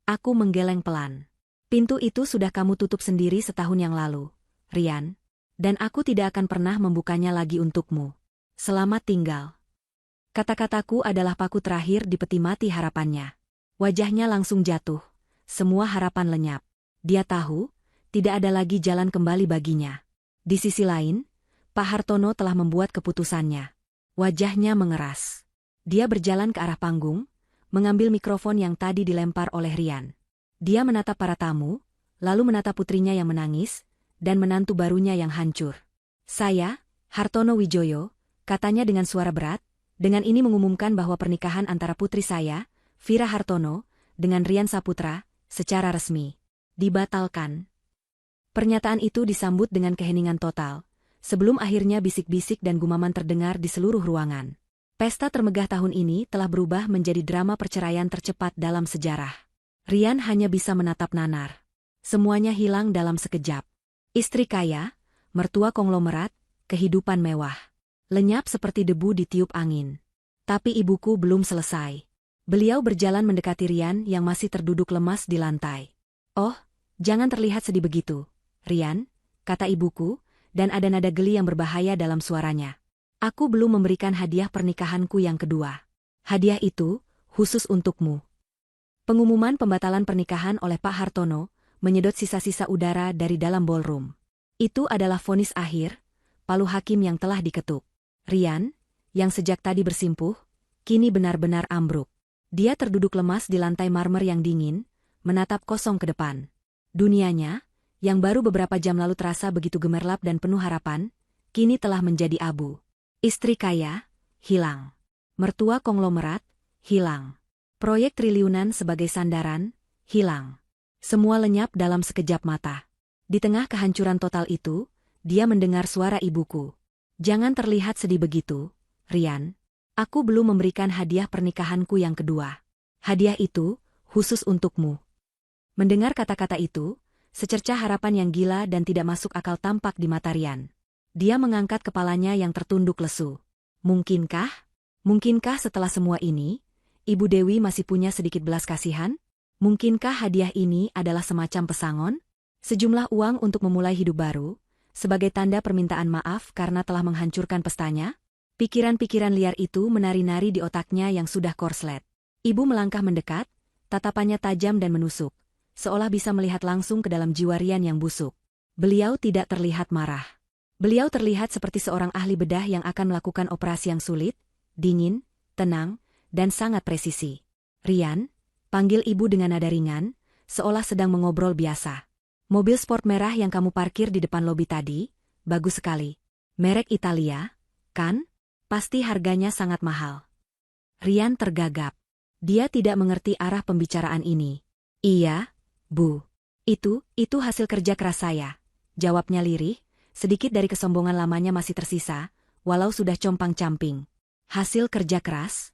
Aku menggeleng pelan. Pintu itu sudah kamu tutup sendiri setahun yang lalu, Rian. Dan aku tidak akan pernah membukanya lagi untukmu. Selamat tinggal. Kata-kataku adalah paku terakhir di peti mati harapannya. Wajahnya langsung jatuh. Semua harapan lenyap. Dia tahu, tidak ada lagi jalan kembali baginya. Di sisi lain, Pak Hartono telah membuat keputusannya. Wajahnya mengeras. Dia berjalan ke arah panggung, mengambil mikrofon yang tadi dilempar oleh Rian. Dia menatap para tamu, lalu menatap putrinya yang menangis, dan menantu barunya yang hancur. Saya, Hartono Wijoyo, katanya dengan suara berat, dengan ini mengumumkan bahwa pernikahan antara putri saya, Vira Hartono, dengan Rian Saputra, secara resmi dibatalkan. Pernyataan itu disambut dengan keheningan total, sebelum akhirnya bisik-bisik dan gumaman terdengar di seluruh ruangan. Pesta termegah tahun ini telah berubah menjadi drama perceraian tercepat dalam sejarah. Rian hanya bisa menatap nanar. Semuanya hilang dalam sekejap. Istri kaya, mertua konglomerat, kehidupan mewah. Lenyap seperti debu ditiup angin. Tapi ibuku belum selesai. Beliau berjalan mendekati Rian yang masih terduduk lemas di lantai. Oh, jangan terlihat sedih begitu, Rian, kata ibuku, dan ada nada geli yang berbahaya dalam suaranya. Aku belum memberikan hadiah pernikahanku yang kedua. Hadiah itu, khusus untukmu. Pengumuman pembatalan pernikahan oleh Pak Hartono menyedot sisa-sisa udara dari dalam ballroom. Itu adalah vonis akhir, palu hakim yang telah diketuk. Rian, yang sejak tadi bersimpuh, kini benar-benar ambruk. Dia terduduk lemas di lantai marmer yang dingin, menatap kosong ke depan. Dunianya, yang baru beberapa jam lalu terasa begitu gemerlap dan penuh harapan, kini telah menjadi abu. Istri kaya, hilang. Mertua konglomerat, hilang. Proyek triliunan sebagai sandaran, hilang. Semua lenyap dalam sekejap mata. Di tengah kehancuran total itu, dia mendengar suara ibuku. Jangan terlihat sedih begitu, Rian. Aku belum memberikan hadiah pernikahanku yang kedua. Hadiah itu, khusus untukmu. Mendengar kata-kata itu, secercah harapan yang gila dan tidak masuk akal tampak di mata Rian. Dia mengangkat kepalanya yang tertunduk lesu. Mungkinkah? Mungkinkah setelah semua ini, Ibu Dewi masih punya sedikit belas kasihan? Mungkinkah hadiah ini adalah semacam pesangon? Sejumlah uang untuk memulai hidup baru, sebagai tanda permintaan maaf karena telah menghancurkan pestanya? Pikiran-pikiran liar itu menari-nari di otaknya yang sudah korslet. Ibu melangkah mendekat, tatapannya tajam dan menusuk, seolah bisa melihat langsung ke dalam jiwa Rian yang busuk. Beliau tidak terlihat marah. Beliau terlihat seperti seorang ahli bedah yang akan melakukan operasi yang sulit, dingin, tenang, dan sangat presisi. Rian, panggil ibu dengan nada ringan, seolah sedang mengobrol biasa. Mobil sport merah yang kamu parkir di depan lobi tadi, bagus sekali. Merek Italia, kan? Pasti harganya sangat mahal. Rian tergagap. Dia tidak mengerti arah pembicaraan ini. Iya, Bu. Itu hasil kerja keras saya. Jawabnya lirih, sedikit dari kesombongan lamanya masih tersisa, walau sudah compang-camping. Hasil kerja keras?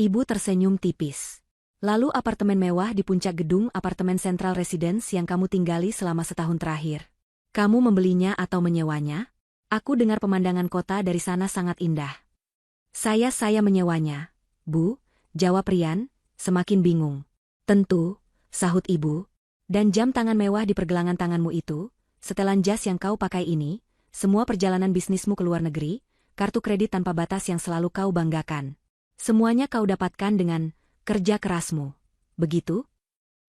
Ibu tersenyum tipis. Lalu apartemen mewah di puncak gedung apartemen Central Residence yang kamu tinggali selama setahun terakhir. Kamu membelinya atau menyewanya? Aku dengar pemandangan kota dari sana sangat indah. Saya menyewanya, Bu, jawab Rian, semakin bingung. Tentu, sahut ibu. Dan jam tangan mewah di pergelangan tanganmu itu, setelan jas yang kau pakai ini, semua perjalanan bisnismu ke luar negeri, kartu kredit tanpa batas yang selalu kau banggakan. Semuanya kau dapatkan dengan kerja kerasmu. Begitu?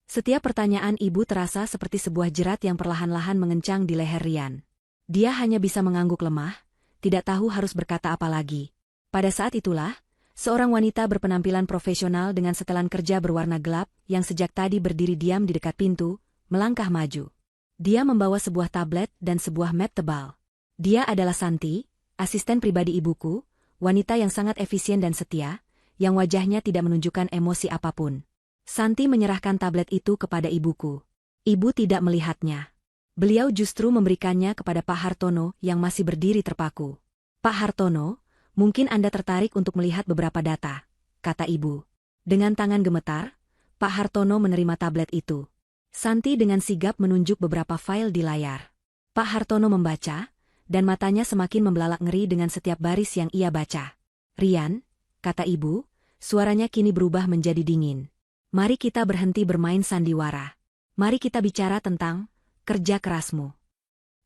Setiap pertanyaan ibu terasa seperti sebuah jerat yang perlahan-lahan mengencang di leher Rian. Dia hanya bisa mengangguk lemah, tidak tahu harus berkata apa lagi. Pada saat itulah, seorang wanita berpenampilan profesional dengan setelan kerja berwarna gelap yang sejak tadi berdiri diam di dekat pintu, melangkah maju. Dia membawa sebuah tablet dan sebuah map tebal. Dia adalah Santi, asisten pribadi ibuku, wanita yang sangat efisien dan setia, yang wajahnya tidak menunjukkan emosi apapun. Santi menyerahkan tablet itu kepada ibuku. Ibu tidak melihatnya. Beliau justru memberikannya kepada Pak Hartono yang masih berdiri terpaku. Pak Hartono, mungkin Anda tertarik untuk melihat beberapa data, kata ibu. Dengan tangan gemetar, Pak Hartono menerima tablet itu. Santi dengan sigap menunjuk beberapa file di layar. Pak Hartono membaca, dan matanya semakin membelalak ngeri dengan setiap baris yang ia baca. Rian, kata ibu, suaranya kini berubah menjadi dingin. Mari kita berhenti bermain sandiwara. Mari kita bicara tentang kerja kerasmu.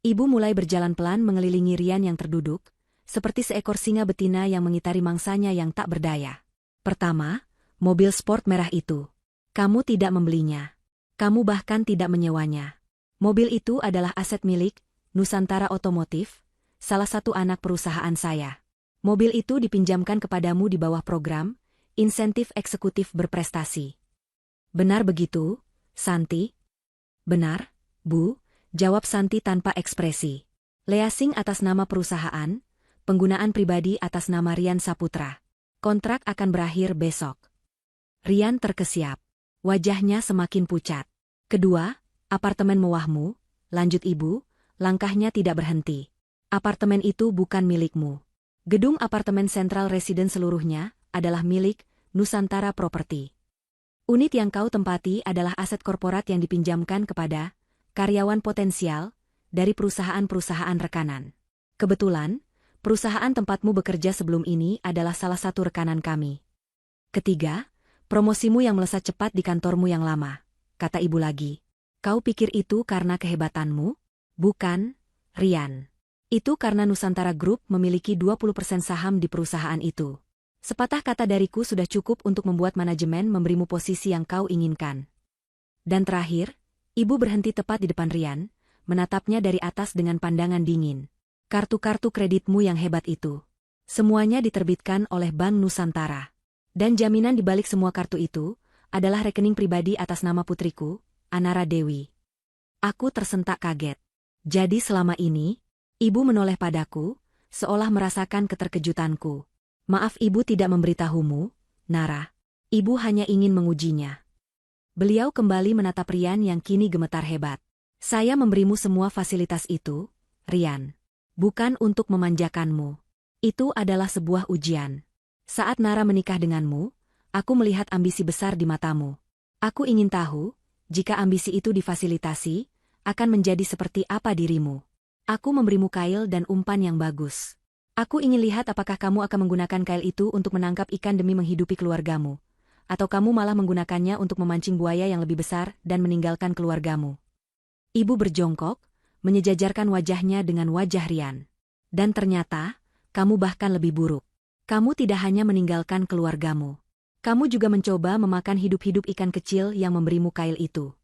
Ibu mulai berjalan pelan mengelilingi Rian yang terduduk, seperti seekor singa betina yang mengitari mangsanya yang tak berdaya. Pertama, mobil sport merah itu. Kamu tidak membelinya. Kamu bahkan tidak menyewanya. Mobil itu adalah aset milik Nusantara Otomotif, salah satu anak perusahaan saya. Mobil itu dipinjamkan kepadamu di bawah program insentif eksekutif berprestasi. Benar begitu, Santi? Benar, Bu, jawab Santi tanpa ekspresi. Leasing atas nama perusahaan, penggunaan pribadi atas nama Rian Saputra. Kontrak akan berakhir besok. Rian terkesiap. Wajahnya semakin pucat. Kedua, apartemen mewahmu, lanjut ibu, langkahnya tidak berhenti. Apartemen itu bukan milikmu. Gedung apartemen Central Residence seluruhnya adalah milik Nusantara Property. Unit yang kau tempati adalah aset korporat yang dipinjamkan kepada karyawan potensial dari perusahaan-perusahaan rekanan. Kebetulan, perusahaan tempatmu bekerja sebelum ini adalah salah satu rekanan kami. Ketiga, promosimu yang melesat cepat di kantormu yang lama, kata ibu lagi. Kau pikir itu karena kehebatanmu? Bukan, Rian. Itu karena Nusantara Group memiliki 20% saham di perusahaan itu. Sepatah kata dariku sudah cukup untuk membuat manajemen memberimu posisi yang kau inginkan. Dan terakhir, ibu berhenti tepat di depan Rian, menatapnya dari atas dengan pandangan dingin. Kartu-kartu kreditmu yang hebat itu. Semuanya diterbitkan oleh Bank Nusantara. Dan jaminan di balik semua kartu itu adalah rekening pribadi atas nama putriku, Anara Dewi. Aku tersentak kaget. Jadi selama ini, ibu menoleh padaku, seolah merasakan keterkejutanku. Maaf ibu tidak memberitahumu, Nara. Ibu hanya ingin mengujinya. Beliau kembali menatap Rian yang kini gemetar hebat. Saya memberimu semua fasilitas itu, Rian. Bukan untuk memanjakanmu. Itu adalah sebuah ujian. Saat Nara menikah denganmu, aku melihat ambisi besar di matamu. Aku ingin tahu, jika ambisi itu difasilitasi, akan menjadi seperti apa dirimu. Aku memberimu kail dan umpan yang bagus. Aku ingin lihat apakah kamu akan menggunakan kail itu untuk menangkap ikan demi menghidupi keluargamu. Atau kamu malah menggunakannya untuk memancing buaya yang lebih besar dan meninggalkan keluargamu. Ibu berjongkok, menyejajarkan wajahnya dengan wajah Rian. Dan ternyata, kamu bahkan lebih buruk. Kamu tidak hanya meninggalkan keluargamu. Kamu juga mencoba memakan hidup-hidup ikan kecil yang memberimu kail itu.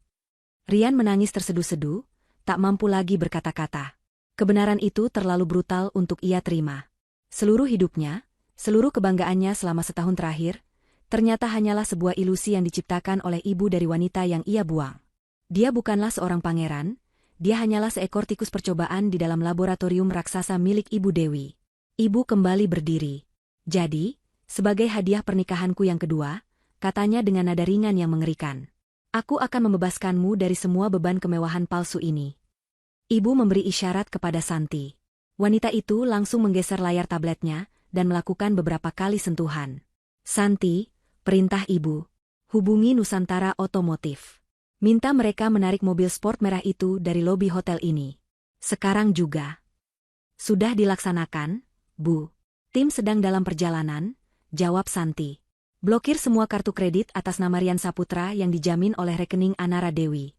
Rian menangis terseduh-seduh, tak mampu lagi berkata-kata. Kebenaran itu terlalu brutal untuk ia terima. Seluruh hidupnya, seluruh kebanggaannya selama setahun terakhir, ternyata hanyalah sebuah ilusi yang diciptakan oleh ibu dari wanita yang ia buang. Dia bukanlah seorang pangeran, dia hanyalah seekor tikus percobaan di dalam laboratorium raksasa milik Ibu Dewi. Ibu kembali berdiri. Jadi, sebagai hadiah pernikahanku yang kedua, katanya dengan nada ringan yang mengerikan. Aku akan membebaskanmu dari semua beban kemewahan palsu ini. Ibu memberi isyarat kepada Santi. Wanita itu langsung menggeser layar tabletnya dan melakukan beberapa kali sentuhan. Santi, perintah ibu. Hubungi Nusantara Otomotif. Minta mereka menarik mobil sport merah itu dari lobi hotel ini. Sekarang juga. Sudah dilaksanakan, Bu. Tim sedang dalam perjalanan, jawab Santi. Blokir semua kartu kredit atas nama Rian Saputra yang dijamin oleh rekening Anara Dewi.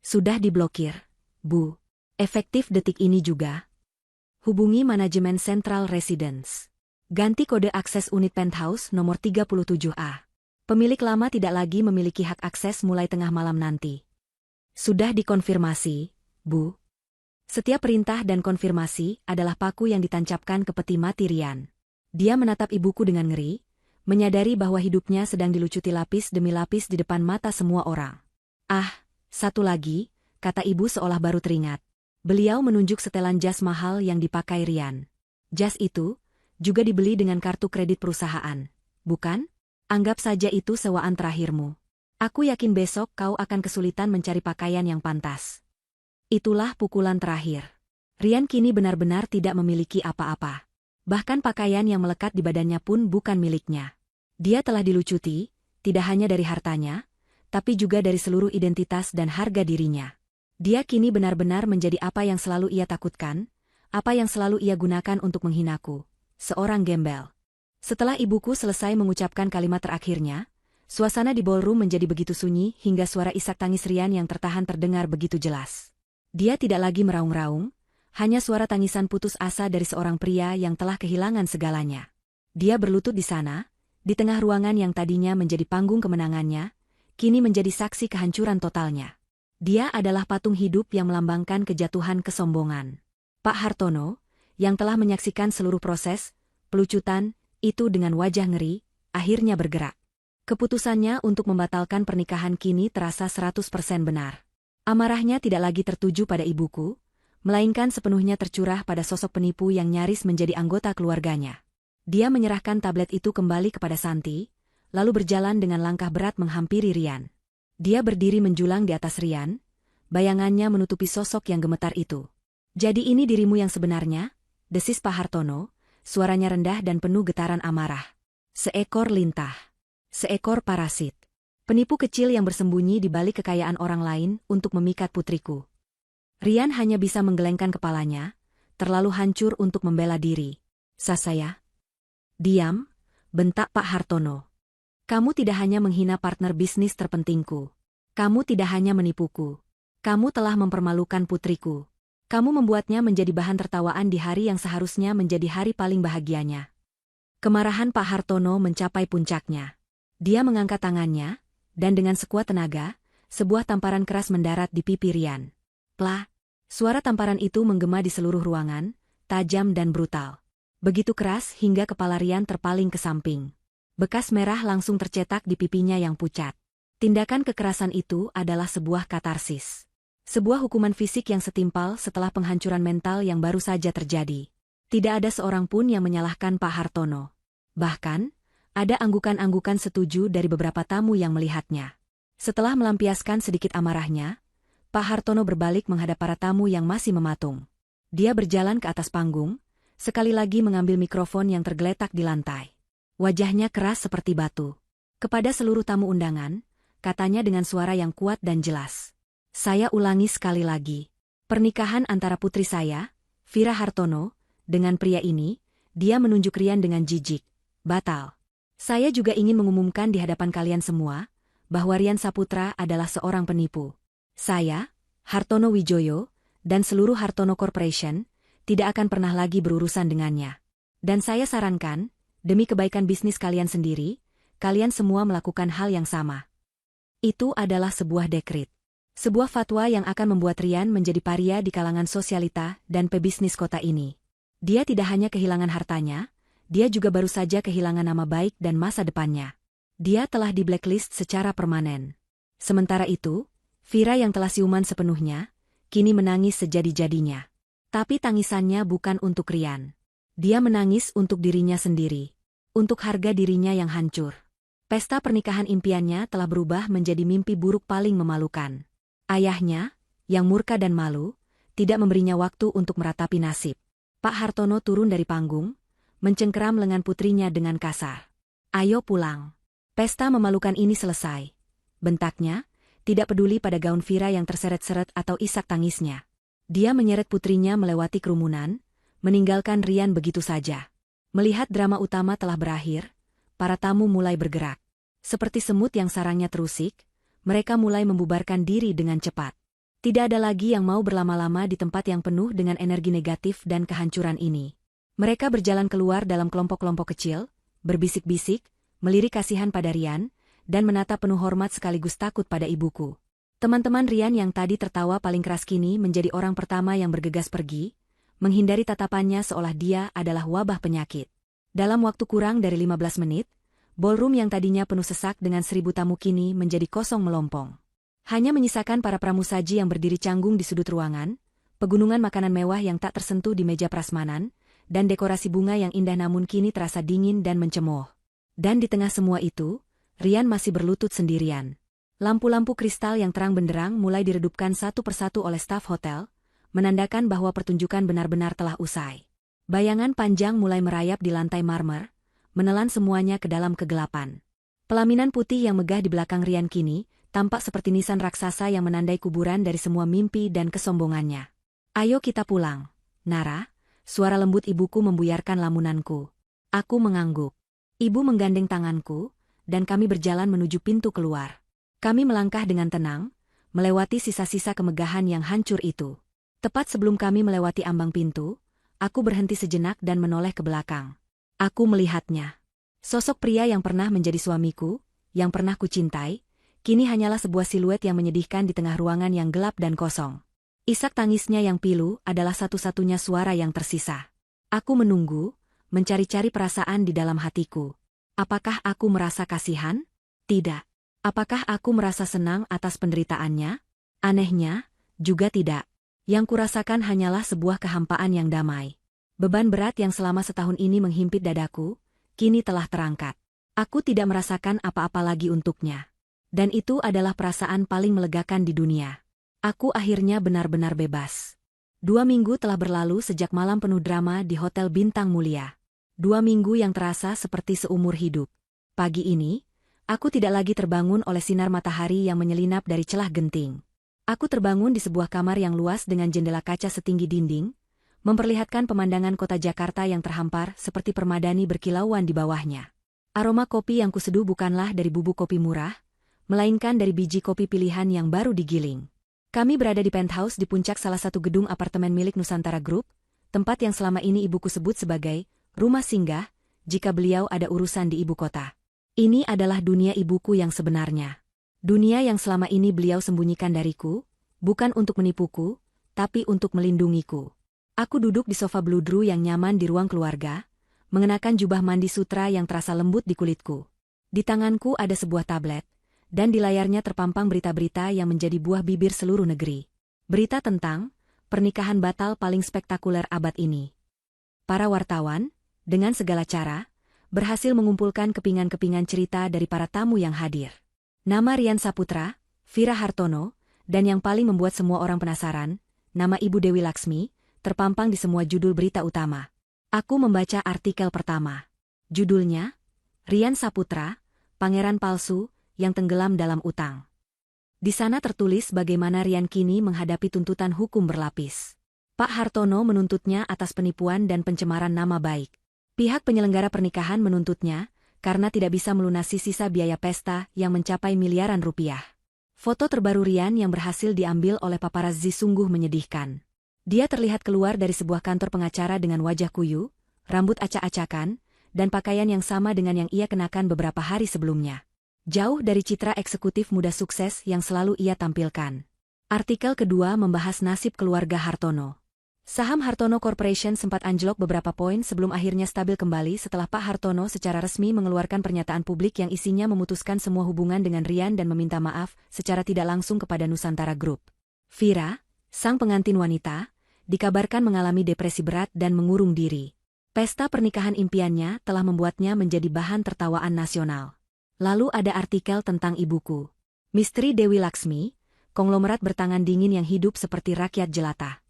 Sudah diblokir, Bu. Efektif detik ini juga. Hubungi manajemen Central Residence. Ganti kode akses unit penthouse nomor 37A. Pemilik lama tidak lagi memiliki hak akses mulai tengah malam nanti. Sudah dikonfirmasi, Bu. Setiap perintah dan konfirmasi adalah paku yang ditancapkan ke peti mati Rian. Dia menatap ibuku dengan ngeri, menyadari bahwa hidupnya sedang dilucuti lapis demi lapis di depan mata semua orang. Ah, satu lagi, kata ibu seolah baru teringat. Beliau menunjuk setelan jas mahal yang dipakai Rian. Jas itu juga dibeli dengan kartu kredit perusahaan, bukan? Anggap saja itu sewaan terakhirmu. Aku yakin besok kau akan kesulitan mencari pakaian yang pantas. Itulah pukulan terakhir. Rian kini benar-benar tidak memiliki apa-apa. Bahkan pakaian yang melekat di badannya pun bukan miliknya. Dia telah dilucuti, tidak hanya dari hartanya, tapi juga dari seluruh identitas dan harga dirinya. Dia kini benar-benar menjadi apa yang selalu ia takutkan, apa yang selalu ia gunakan untuk menghinaku, seorang gembel. Setelah ibuku selesai mengucapkan kalimat terakhirnya, suasana di ballroom menjadi begitu sunyi hingga suara isak tangis Rian yang tertahan terdengar begitu jelas. Dia tidak lagi meraung-raung, hanya suara tangisan putus asa dari seorang pria yang telah kehilangan segalanya. Dia berlutut di sana, di tengah ruangan yang tadinya menjadi panggung kemenangannya, kini menjadi saksi kehancuran totalnya. Dia adalah patung hidup yang melambangkan kejatuhan kesombongan. Pak Hartono, yang telah menyaksikan seluruh proses pelucutan itu dengan wajah ngeri, akhirnya bergerak. Keputusannya untuk membatalkan pernikahan kini terasa 100% benar. Amarahnya tidak lagi tertuju pada ibuku, melainkan sepenuhnya tercurah pada sosok penipu yang nyaris menjadi anggota keluarganya. Dia menyerahkan tablet itu kembali kepada Santi, lalu berjalan dengan langkah berat menghampiri Rian. Dia berdiri menjulang di atas Rian, bayangannya menutupi sosok yang gemetar itu. Jadi ini dirimu yang sebenarnya? Desis Pak Hartono, suaranya rendah dan penuh getaran amarah. Seekor lintah. Seekor parasit. Penipu kecil yang bersembunyi di balik kekayaan orang lain untuk memikat putriku. Rian hanya bisa menggelengkan kepalanya, terlalu hancur untuk membela diri. Sasaya? Diam, bentak Pak Hartono. Kamu tidak hanya menghina partner bisnis terpentingku. Kamu tidak hanya menipuku. Kamu telah mempermalukan putriku. Kamu membuatnya menjadi bahan tertawaan di hari yang seharusnya menjadi hari paling bahagianya. Kemarahan Pak Hartono mencapai puncaknya. Dia mengangkat tangannya, dan dengan sekuat tenaga, sebuah tamparan keras mendarat di pipi Rian. Plah! Suara tamparan itu menggema di seluruh ruangan, tajam dan brutal. Begitu keras hingga kepala Rian terpaling ke samping. Bekas merah langsung tercetak di pipinya yang pucat. Tindakan kekerasan itu adalah sebuah katarsis. Sebuah hukuman fisik yang setimpal setelah penghancuran mental yang baru saja terjadi. Tidak ada seorang pun yang menyalahkan Pak Hartono. Bahkan, ada anggukan-anggukan setuju dari beberapa tamu yang melihatnya. Setelah melampiaskan sedikit amarahnya, Pak Hartono berbalik menghadap para tamu yang masih mematung. Dia berjalan ke atas panggung, sekali lagi mengambil mikrofon yang tergeletak di lantai. Wajahnya keras seperti batu. Kepada seluruh tamu undangan, katanya dengan suara yang kuat dan jelas. Saya ulangi sekali lagi. Pernikahan antara putri saya, Vira Hartono, dengan pria ini, dia menunjuk Rian dengan jijik. Batal. Saya juga ingin mengumumkan di hadapan kalian semua, bahwa Rian Saputra adalah seorang penipu. Saya, Hartono Wijoyo, dan seluruh Hartono Corporation, tidak akan pernah lagi berurusan dengannya. Dan saya sarankan, demi kebaikan bisnis kalian sendiri, kalian semua melakukan hal yang sama. Itu adalah sebuah dekret. Sebuah fatwa yang akan membuat Rian menjadi paria di kalangan sosialita dan pebisnis kota ini. Dia tidak hanya kehilangan hartanya, dia juga baru saja kehilangan nama baik dan masa depannya. Dia telah di blacklist secara permanen. Sementara itu, Vira yang telah siuman sepenuhnya, kini menangis sejadi-jadinya. Tapi tangisannya bukan untuk Rian. Dia menangis untuk dirinya sendiri. Untuk harga dirinya yang hancur. Pesta pernikahan impiannya telah berubah menjadi mimpi buruk paling memalukan. Ayahnya, yang murka dan malu, tidak memberinya waktu untuk meratapi nasib. Pak Hartono turun dari panggung, mencengkeram lengan putrinya dengan kasar. Ayo pulang. Pesta memalukan ini selesai. Bentaknya, tidak peduli pada gaun Vira yang terseret-seret atau isak tangisnya. Dia menyeret putrinya melewati kerumunan, meninggalkan Rian begitu saja. Melihat drama utama telah berakhir, para tamu mulai bergerak. Seperti semut yang sarangnya terusik, mereka mulai membubarkan diri dengan cepat. Tidak ada lagi yang mau berlama-lama di tempat yang penuh dengan energi negatif dan kehancuran ini. Mereka berjalan keluar dalam kelompok-kelompok kecil, berbisik-bisik, melirik kasihan pada Rian, dan menatap penuh hormat sekaligus takut pada ibuku. Teman-teman Rian yang tadi tertawa paling keras kini menjadi orang pertama yang bergegas pergi, menghindari tatapannya seolah dia adalah wabah penyakit. Dalam waktu kurang dari 15 menit, ballroom yang tadinya penuh sesak dengan 1000 tamu kini menjadi kosong melompong. Hanya menyisakan para pramusaji yang berdiri canggung di sudut ruangan, pegunungan makanan mewah yang tak tersentuh di meja prasmanan, dan dekorasi bunga yang indah namun kini terasa dingin dan mencemooh. Dan di tengah semua itu, Rian masih berlutut sendirian. Lampu-lampu kristal yang terang benderang mulai diredupkan satu persatu oleh staf hotel, menandakan bahwa pertunjukan benar-benar telah usai. Bayangan panjang mulai merayap di lantai marmer, menelan semuanya ke dalam kegelapan. Pelaminan putih yang megah di belakang Rian kini, tampak seperti nisan raksasa yang menandai kuburan dari semua mimpi dan kesombongannya. Ayo kita pulang. Nara, suara lembut ibuku membuyarkan lamunanku. Aku mengangguk. Ibu menggandeng tanganku, dan kami berjalan menuju pintu keluar. Kami melangkah dengan tenang, melewati sisa-sisa kemegahan yang hancur itu. Tepat sebelum kami melewati ambang pintu, aku berhenti sejenak dan menoleh ke belakang. Aku melihatnya. Sosok pria yang pernah menjadi suamiku, yang pernah kucintai, kini hanyalah sebuah siluet yang menyedihkan di tengah ruangan yang gelap dan kosong. Isak tangisnya yang pilu adalah satu-satunya suara yang tersisa. Aku menunggu, mencari-cari perasaan di dalam hatiku. Apakah aku merasa kasihan? Tidak. Apakah aku merasa senang atas penderitaannya? Anehnya, juga tidak. Yang kurasakan hanyalah sebuah kehampaan yang damai. Beban berat yang selama setahun ini menghimpit dadaku, kini telah terangkat. Aku tidak merasakan apa-apa lagi untuknya. Dan itu adalah perasaan paling melegakan di dunia. Aku akhirnya benar-benar bebas. 2 minggu telah berlalu sejak malam penuh drama di Hotel Bintang Mulia. 2 minggu yang terasa seperti seumur hidup. Pagi ini, aku tidak lagi terbangun oleh sinar matahari yang menyelinap dari celah genting. Aku terbangun di sebuah kamar yang luas dengan jendela kaca setinggi dinding, memperlihatkan pemandangan kota Jakarta yang terhampar seperti permadani berkilauan di bawahnya. Aroma kopi yang kuseduh bukanlah dari bubuk kopi murah, melainkan dari biji kopi pilihan yang baru digiling. Kami berada di penthouse di puncak salah satu gedung apartemen milik Nusantara Group, tempat yang selama ini ibuku sebut sebagai rumah singgah jika beliau ada urusan di ibu kota. Ini adalah dunia ibuku yang sebenarnya. Dunia yang selama ini beliau sembunyikan dariku, bukan untuk menipuku, tapi untuk melindungiku. Aku duduk di sofa bludru yang nyaman di ruang keluarga, mengenakan jubah mandi sutra yang terasa lembut di kulitku. Di tanganku ada sebuah tablet, dan di layarnya terpampang berita-berita yang menjadi buah bibir seluruh negeri. Berita tentang pernikahan batal paling spektakuler abad ini. Para wartawan, dengan segala cara, berhasil mengumpulkan kepingan-kepingan cerita dari para tamu yang hadir. Nama Rian Saputra, Vira Hartono, dan yang paling membuat semua orang penasaran, nama Ibu Dewi Laksmi, terpampang di semua judul berita utama. Aku membaca artikel pertama. Judulnya, Rian Saputra, Pangeran Palsu, yang tenggelam dalam utang. Di sana tertulis bagaimana Rian kini menghadapi tuntutan hukum berlapis. Pak Hartono menuntutnya atas penipuan dan pencemaran nama baik. Pihak penyelenggara pernikahan menuntutnya, karena tidak bisa melunasi sisa biaya pesta yang mencapai miliaran rupiah. Foto terbaru Rian yang berhasil diambil oleh paparazzi sungguh menyedihkan. Dia terlihat keluar dari sebuah kantor pengacara dengan wajah kuyu, rambut acak-acakan, dan pakaian yang sama dengan yang ia kenakan beberapa hari sebelumnya. Jauh dari citra eksekutif muda sukses yang selalu ia tampilkan. Artikel kedua membahas nasib keluarga Hartono. Saham Hartono Corporation sempat anjlok beberapa poin sebelum akhirnya stabil kembali setelah Pak Hartono secara resmi mengeluarkan pernyataan publik yang isinya memutuskan semua hubungan dengan Rian dan meminta maaf secara tidak langsung kepada Nusantara Group. Vira, sang pengantin wanita, dikabarkan mengalami depresi berat dan mengurung diri. Pesta pernikahan impiannya telah membuatnya menjadi bahan tertawaan nasional. Lalu ada artikel tentang ibuku. Misteri Dewi Laksmi, konglomerat bertangan dingin yang hidup seperti rakyat jelata.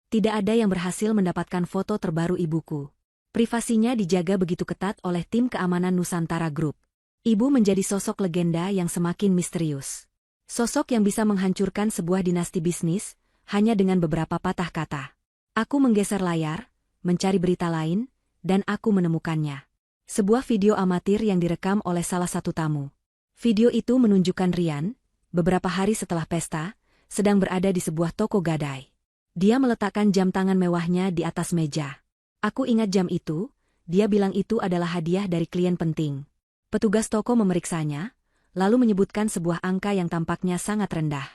Tidak ada yang berhasil mendapatkan foto terbaru ibuku. Privasinya dijaga begitu ketat oleh tim keamanan Nusantara Group. Ibu menjadi sosok legenda yang semakin misterius. Sosok yang bisa menghancurkan sebuah dinasti bisnis, hanya dengan beberapa patah kata. Aku menggeser layar, mencari berita lain, dan aku menemukannya. Sebuah video amatir yang direkam oleh salah satu tamu. Video itu menunjukkan Rian, beberapa hari setelah pesta, sedang berada di sebuah toko gadai. Dia meletakkan jam tangan mewahnya di atas meja. Aku ingat jam itu, dia bilang itu adalah hadiah dari klien penting. Petugas toko memeriksanya, lalu menyebutkan sebuah angka yang tampaknya sangat rendah.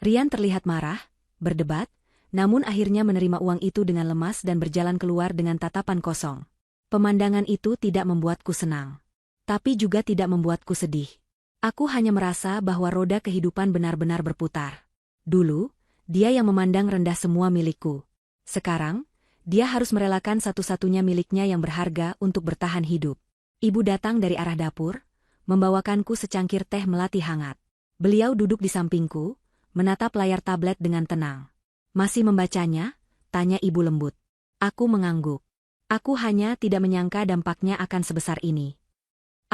Rian terlihat marah, berdebat, namun akhirnya menerima uang itu dengan lemas dan berjalan keluar dengan tatapan kosong. Pemandangan itu tidak membuatku senang. Tapi juga tidak membuatku sedih. Aku hanya merasa bahwa roda kehidupan benar-benar berputar. Dulu, dia yang memandang rendah semua milikku. Sekarang, dia harus merelakan satu-satunya miliknya yang berharga untuk bertahan hidup. Ibu datang dari arah dapur, membawakanku secangkir teh melati hangat. Beliau duduk di sampingku, menatap layar tablet dengan tenang. Masih membacanya? Tanya ibu lembut. Aku mengangguk. Aku hanya tidak menyangka dampaknya akan sebesar ini.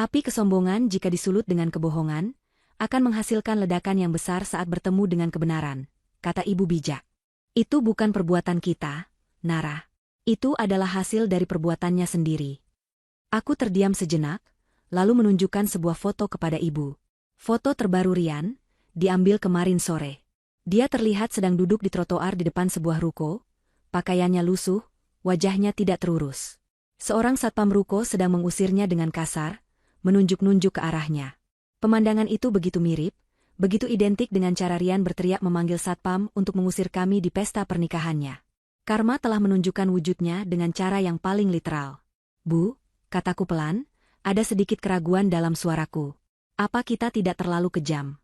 Api kesombongan jika disulut dengan kebohongan, akan menghasilkan ledakan yang besar saat bertemu dengan kebenaran, kata ibu bijak. Itu bukan perbuatan kita, Nara. Itu adalah hasil dari perbuatannya sendiri. Aku terdiam sejenak, lalu menunjukkan sebuah foto kepada ibu. Foto terbaru Rian, diambil kemarin sore. Dia terlihat sedang duduk di trotoar di depan sebuah ruko, pakaiannya lusuh, wajahnya tidak terurus. Seorang satpam ruko sedang mengusirnya dengan kasar, menunjuk-nunjuk ke arahnya. Pemandangan itu begitu mirip, begitu identik dengan cara Rian berteriak memanggil satpam untuk mengusir kami di pesta pernikahannya. Karma telah menunjukkan wujudnya dengan cara yang paling literal. Bu, kataku pelan, ada sedikit keraguan dalam suaraku. Apa kita tidak terlalu kejam?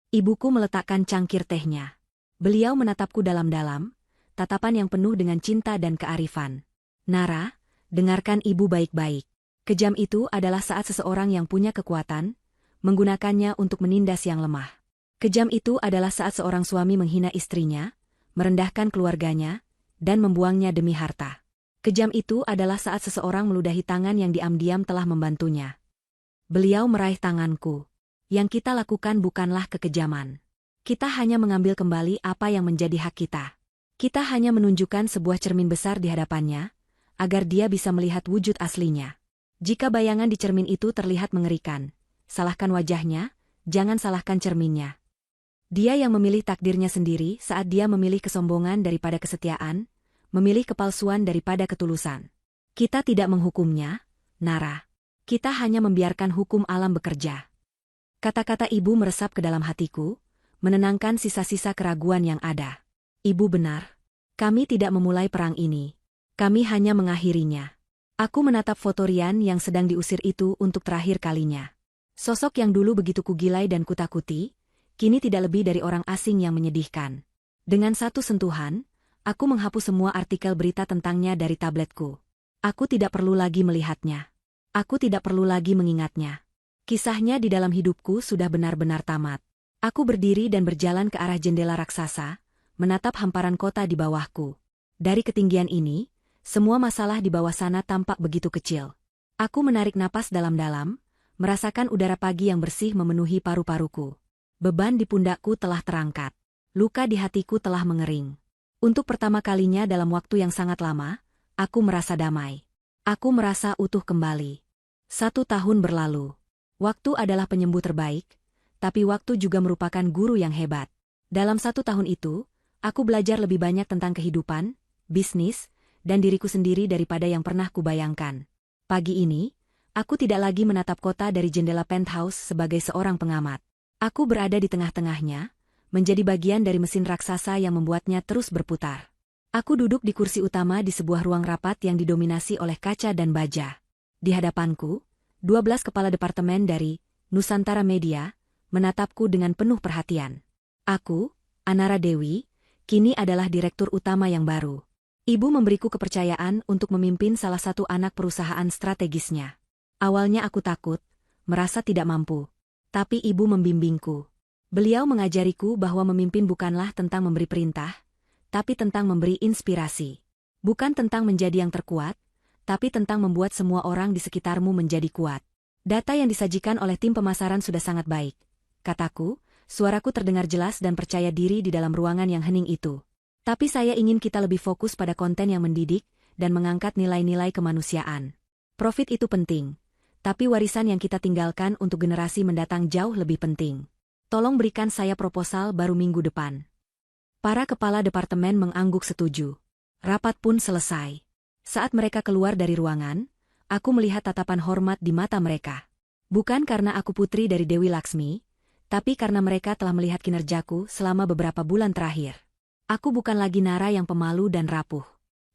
Ibuku meletakkan cangkir tehnya. Beliau menatapku dalam-dalam, tatapan yang penuh dengan cinta dan kearifan. Nara, dengarkan ibu baik-baik. Kejam itu adalah saat seseorang yang punya kekuatan, menggunakannya untuk menindas yang lemah. Kejam itu adalah saat seorang suami menghina istrinya, merendahkan keluarganya, dan membuangnya demi harta. Kejam itu adalah saat seseorang meludahi tangan yang diam-diam telah membantunya. Beliau meraih tanganku. Yang kita lakukan bukanlah kekejaman. Kita hanya mengambil kembali apa yang menjadi hak kita. Kita hanya menunjukkan sebuah cermin besar di hadapannya, agar dia bisa melihat wujud aslinya. Jika bayangan di cermin itu terlihat mengerikan, salahkan wajahnya, jangan salahkan cerminnya. Dia yang memilih takdirnya sendiri saat dia memilih kesombongan daripada kesetiaan, memilih kepalsuan daripada ketulusan. Kita tidak menghukumnya, Nara. Kita hanya membiarkan hukum alam bekerja. Kata-kata ibu meresap ke dalam hatiku, menenangkan sisa-sisa keraguan yang ada. Ibu benar. Kami tidak memulai perang ini. Kami hanya mengakhirinya. Aku menatap foto Rian yang sedang diusir itu untuk terakhir kalinya. Sosok yang dulu begitu kugilai dan kutakuti, kini tidak lebih dari orang asing yang menyedihkan. Dengan satu sentuhan, aku menghapus semua artikel berita tentangnya dari tabletku. Aku tidak perlu lagi melihatnya. Aku tidak perlu lagi mengingatnya. Kisahnya di dalam hidupku sudah benar-benar tamat. Aku berdiri dan berjalan ke arah jendela raksasa, menatap hamparan kota di bawahku. Dari ketinggian ini, semua masalah di bawah sana tampak begitu kecil. Aku menarik napas dalam-dalam, merasakan udara pagi yang bersih memenuhi paru-paruku. Beban di pundakku telah terangkat. Luka di hatiku telah mengering. Untuk pertama kalinya dalam waktu yang sangat lama, aku merasa damai. Aku merasa utuh kembali. 1 tahun berlalu. Waktu adalah penyembuh terbaik, tapi waktu juga merupakan guru yang hebat. Dalam 1 tahun itu, aku belajar lebih banyak tentang kehidupan, bisnis, dan diriku sendiri daripada yang pernah kubayangkan. Pagi ini, aku tidak lagi menatap kota dari jendela penthouse sebagai seorang pengamat. Aku berada di tengah-tengahnya, menjadi bagian dari mesin raksasa yang membuatnya terus berputar. Aku duduk di kursi utama di sebuah ruang rapat yang didominasi oleh kaca dan baja. Di hadapanku, 12 kepala departemen dari Nusantara Media menatapku dengan penuh perhatian. Aku, Anara Dewi, kini adalah direktur utama yang baru. Ibu memberiku kepercayaan untuk memimpin salah satu anak perusahaan strategisnya. Awalnya aku takut, merasa tidak mampu. Tapi ibu membimbingku. Beliau mengajariku bahwa memimpin bukanlah tentang memberi perintah, tapi tentang memberi inspirasi. Bukan tentang menjadi yang terkuat, tapi tentang membuat semua orang di sekitarmu menjadi kuat. Data yang disajikan oleh tim pemasaran sudah sangat baik. Kataku, suaraku terdengar jelas dan percaya diri di dalam ruangan yang hening itu. Tapi saya ingin kita lebih fokus pada konten yang mendidik dan mengangkat nilai-nilai kemanusiaan. Profit itu penting. Tapi warisan yang kita tinggalkan untuk generasi mendatang jauh lebih penting. Tolong berikan saya proposal baru minggu depan. Para kepala departemen mengangguk setuju. Rapat pun selesai. Saat mereka keluar dari ruangan, aku melihat tatapan hormat di mata mereka. Bukan karena aku putri dari Dewi Laksmi, tapi karena mereka telah melihat kinerjaku selama beberapa bulan terakhir. Aku bukan lagi Nara yang pemalu dan rapuh.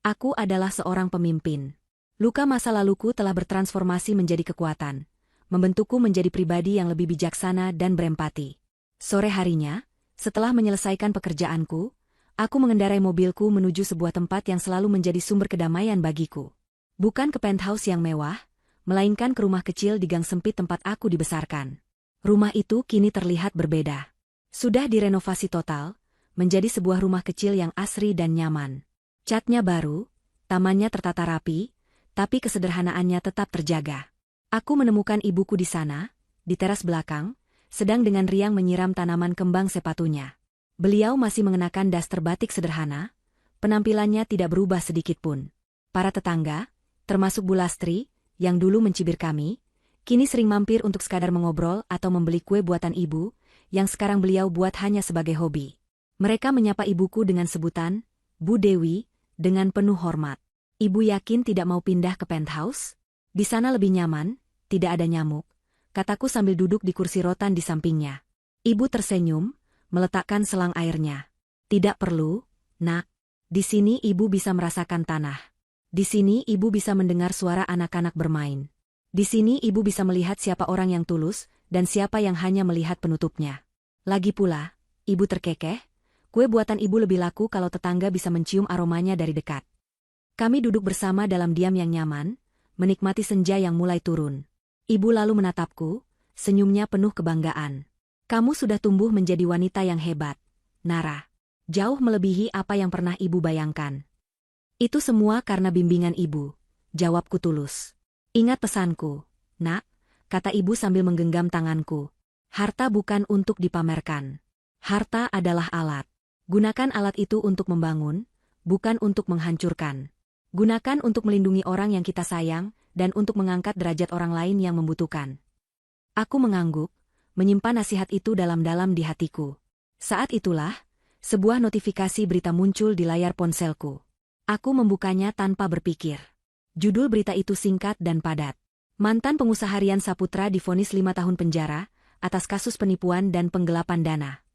Aku adalah seorang pemimpin. Luka masa laluku telah bertransformasi menjadi kekuatan, membentukku menjadi pribadi yang lebih bijaksana dan berempati. Sore harinya, setelah menyelesaikan pekerjaanku, aku mengendarai mobilku menuju sebuah tempat yang selalu menjadi sumber kedamaian bagiku. Bukan ke penthouse yang mewah, melainkan ke rumah kecil di gang sempit tempat aku dibesarkan. Rumah itu kini terlihat berbeda. Sudah direnovasi total, menjadi sebuah rumah kecil yang asri dan nyaman. Catnya baru, tamannya tertata rapi, tapi kesederhanaannya tetap terjaga. Aku menemukan ibuku di sana, di teras belakang, sedang dengan riang menyiram tanaman kembang sepatunya. Beliau masih mengenakan daster batik sederhana, penampilannya tidak berubah sedikitpun. Para tetangga, termasuk Bu Lastri, yang dulu mencibir kami, kini sering mampir untuk sekadar mengobrol atau membeli kue buatan ibu, yang sekarang beliau buat hanya sebagai hobi. Mereka menyapa ibuku dengan sebutan, Bu Dewi, dengan penuh hormat. Ibu yakin tidak mau pindah ke penthouse? Di sana lebih nyaman, tidak ada nyamuk, kataku sambil duduk di kursi rotan di sampingnya. Ibu tersenyum, meletakkan selang airnya. Tidak perlu, nak. Di sini ibu bisa merasakan tanah. Di sini ibu bisa mendengar suara anak-anak bermain. Di sini ibu bisa melihat siapa orang yang tulus, dan siapa yang hanya melihat penutupnya. Lagi pula, ibu terkekeh, kue buatan ibu lebih laku kalau tetangga bisa mencium aromanya dari dekat. Kami duduk bersama dalam diam yang nyaman, menikmati senja yang mulai turun. Ibu lalu menatapku, senyumnya penuh kebanggaan. Kamu sudah tumbuh menjadi wanita yang hebat, Nara. Jauh melebihi apa yang pernah ibu bayangkan. Itu semua karena bimbingan ibu, jawabku tulus. Ingat pesanku, nak, kata ibu sambil menggenggam tanganku. Harta bukan untuk dipamerkan. Harta adalah alat. Gunakan alat itu untuk membangun, bukan untuk menghancurkan. Gunakan untuk melindungi orang yang kita sayang, dan untuk mengangkat derajat orang lain yang membutuhkan. Aku mengangguk, menyimpan nasihat itu dalam-dalam di hatiku. Saat itulah, sebuah notifikasi berita muncul di layar ponselku. Aku membukanya tanpa berpikir. Judul berita itu singkat dan padat. Mantan pengusaha Rian Saputra divonis 5 tahun penjara atas kasus penipuan dan penggelapan dana.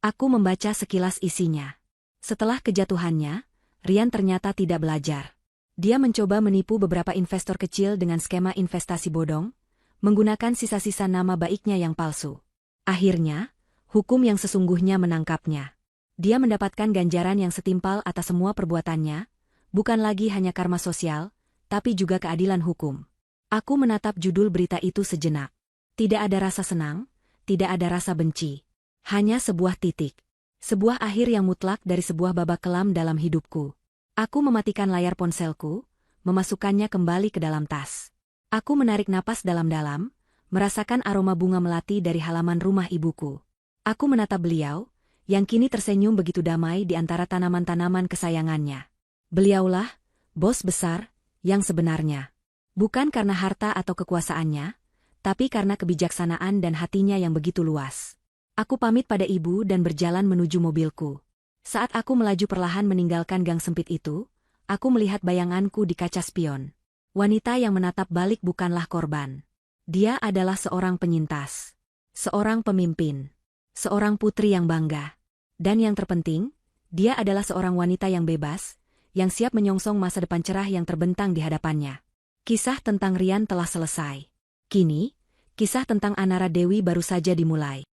Aku membaca sekilas isinya. Setelah kejatuhannya, Rian ternyata tidak belajar. Dia mencoba menipu beberapa investor kecil dengan skema investasi bodong, menggunakan sisa-sisa nama baiknya yang palsu. Akhirnya, hukum yang sesungguhnya menangkapnya. Dia mendapatkan ganjaran yang setimpal atas semua perbuatannya, bukan lagi hanya karma sosial, tapi juga keadilan hukum. Aku menatap judul berita itu sejenak. Tidak ada rasa senang, tidak ada rasa benci. Hanya sebuah titik. Sebuah akhir yang mutlak dari sebuah babak kelam dalam hidupku. Aku mematikan layar ponselku, memasukkannya kembali ke dalam tas. Aku menarik napas dalam-dalam, merasakan aroma bunga melati dari halaman rumah ibuku. Aku menatap beliau, yang kini tersenyum begitu damai di antara tanaman-tanaman kesayangannya. Beliaulah, bos besar, yang sebenarnya. Bukan karena harta atau kekuasaannya, tapi karena kebijaksanaan dan hatinya yang begitu luas. Aku pamit pada ibu dan berjalan menuju mobilku. Saat aku melaju perlahan meninggalkan gang sempit itu, aku melihat bayanganku di kaca spion. Wanita yang menatap balik bukanlah korban. Dia adalah seorang penyintas. Seorang pemimpin. Seorang putri yang bangga. Dan yang terpenting, dia adalah seorang wanita yang bebas, yang siap menyongsong masa depan cerah yang terbentang di hadapannya. Kisah tentang Rian telah selesai. Kini, kisah tentang Anara Dewi baru saja dimulai.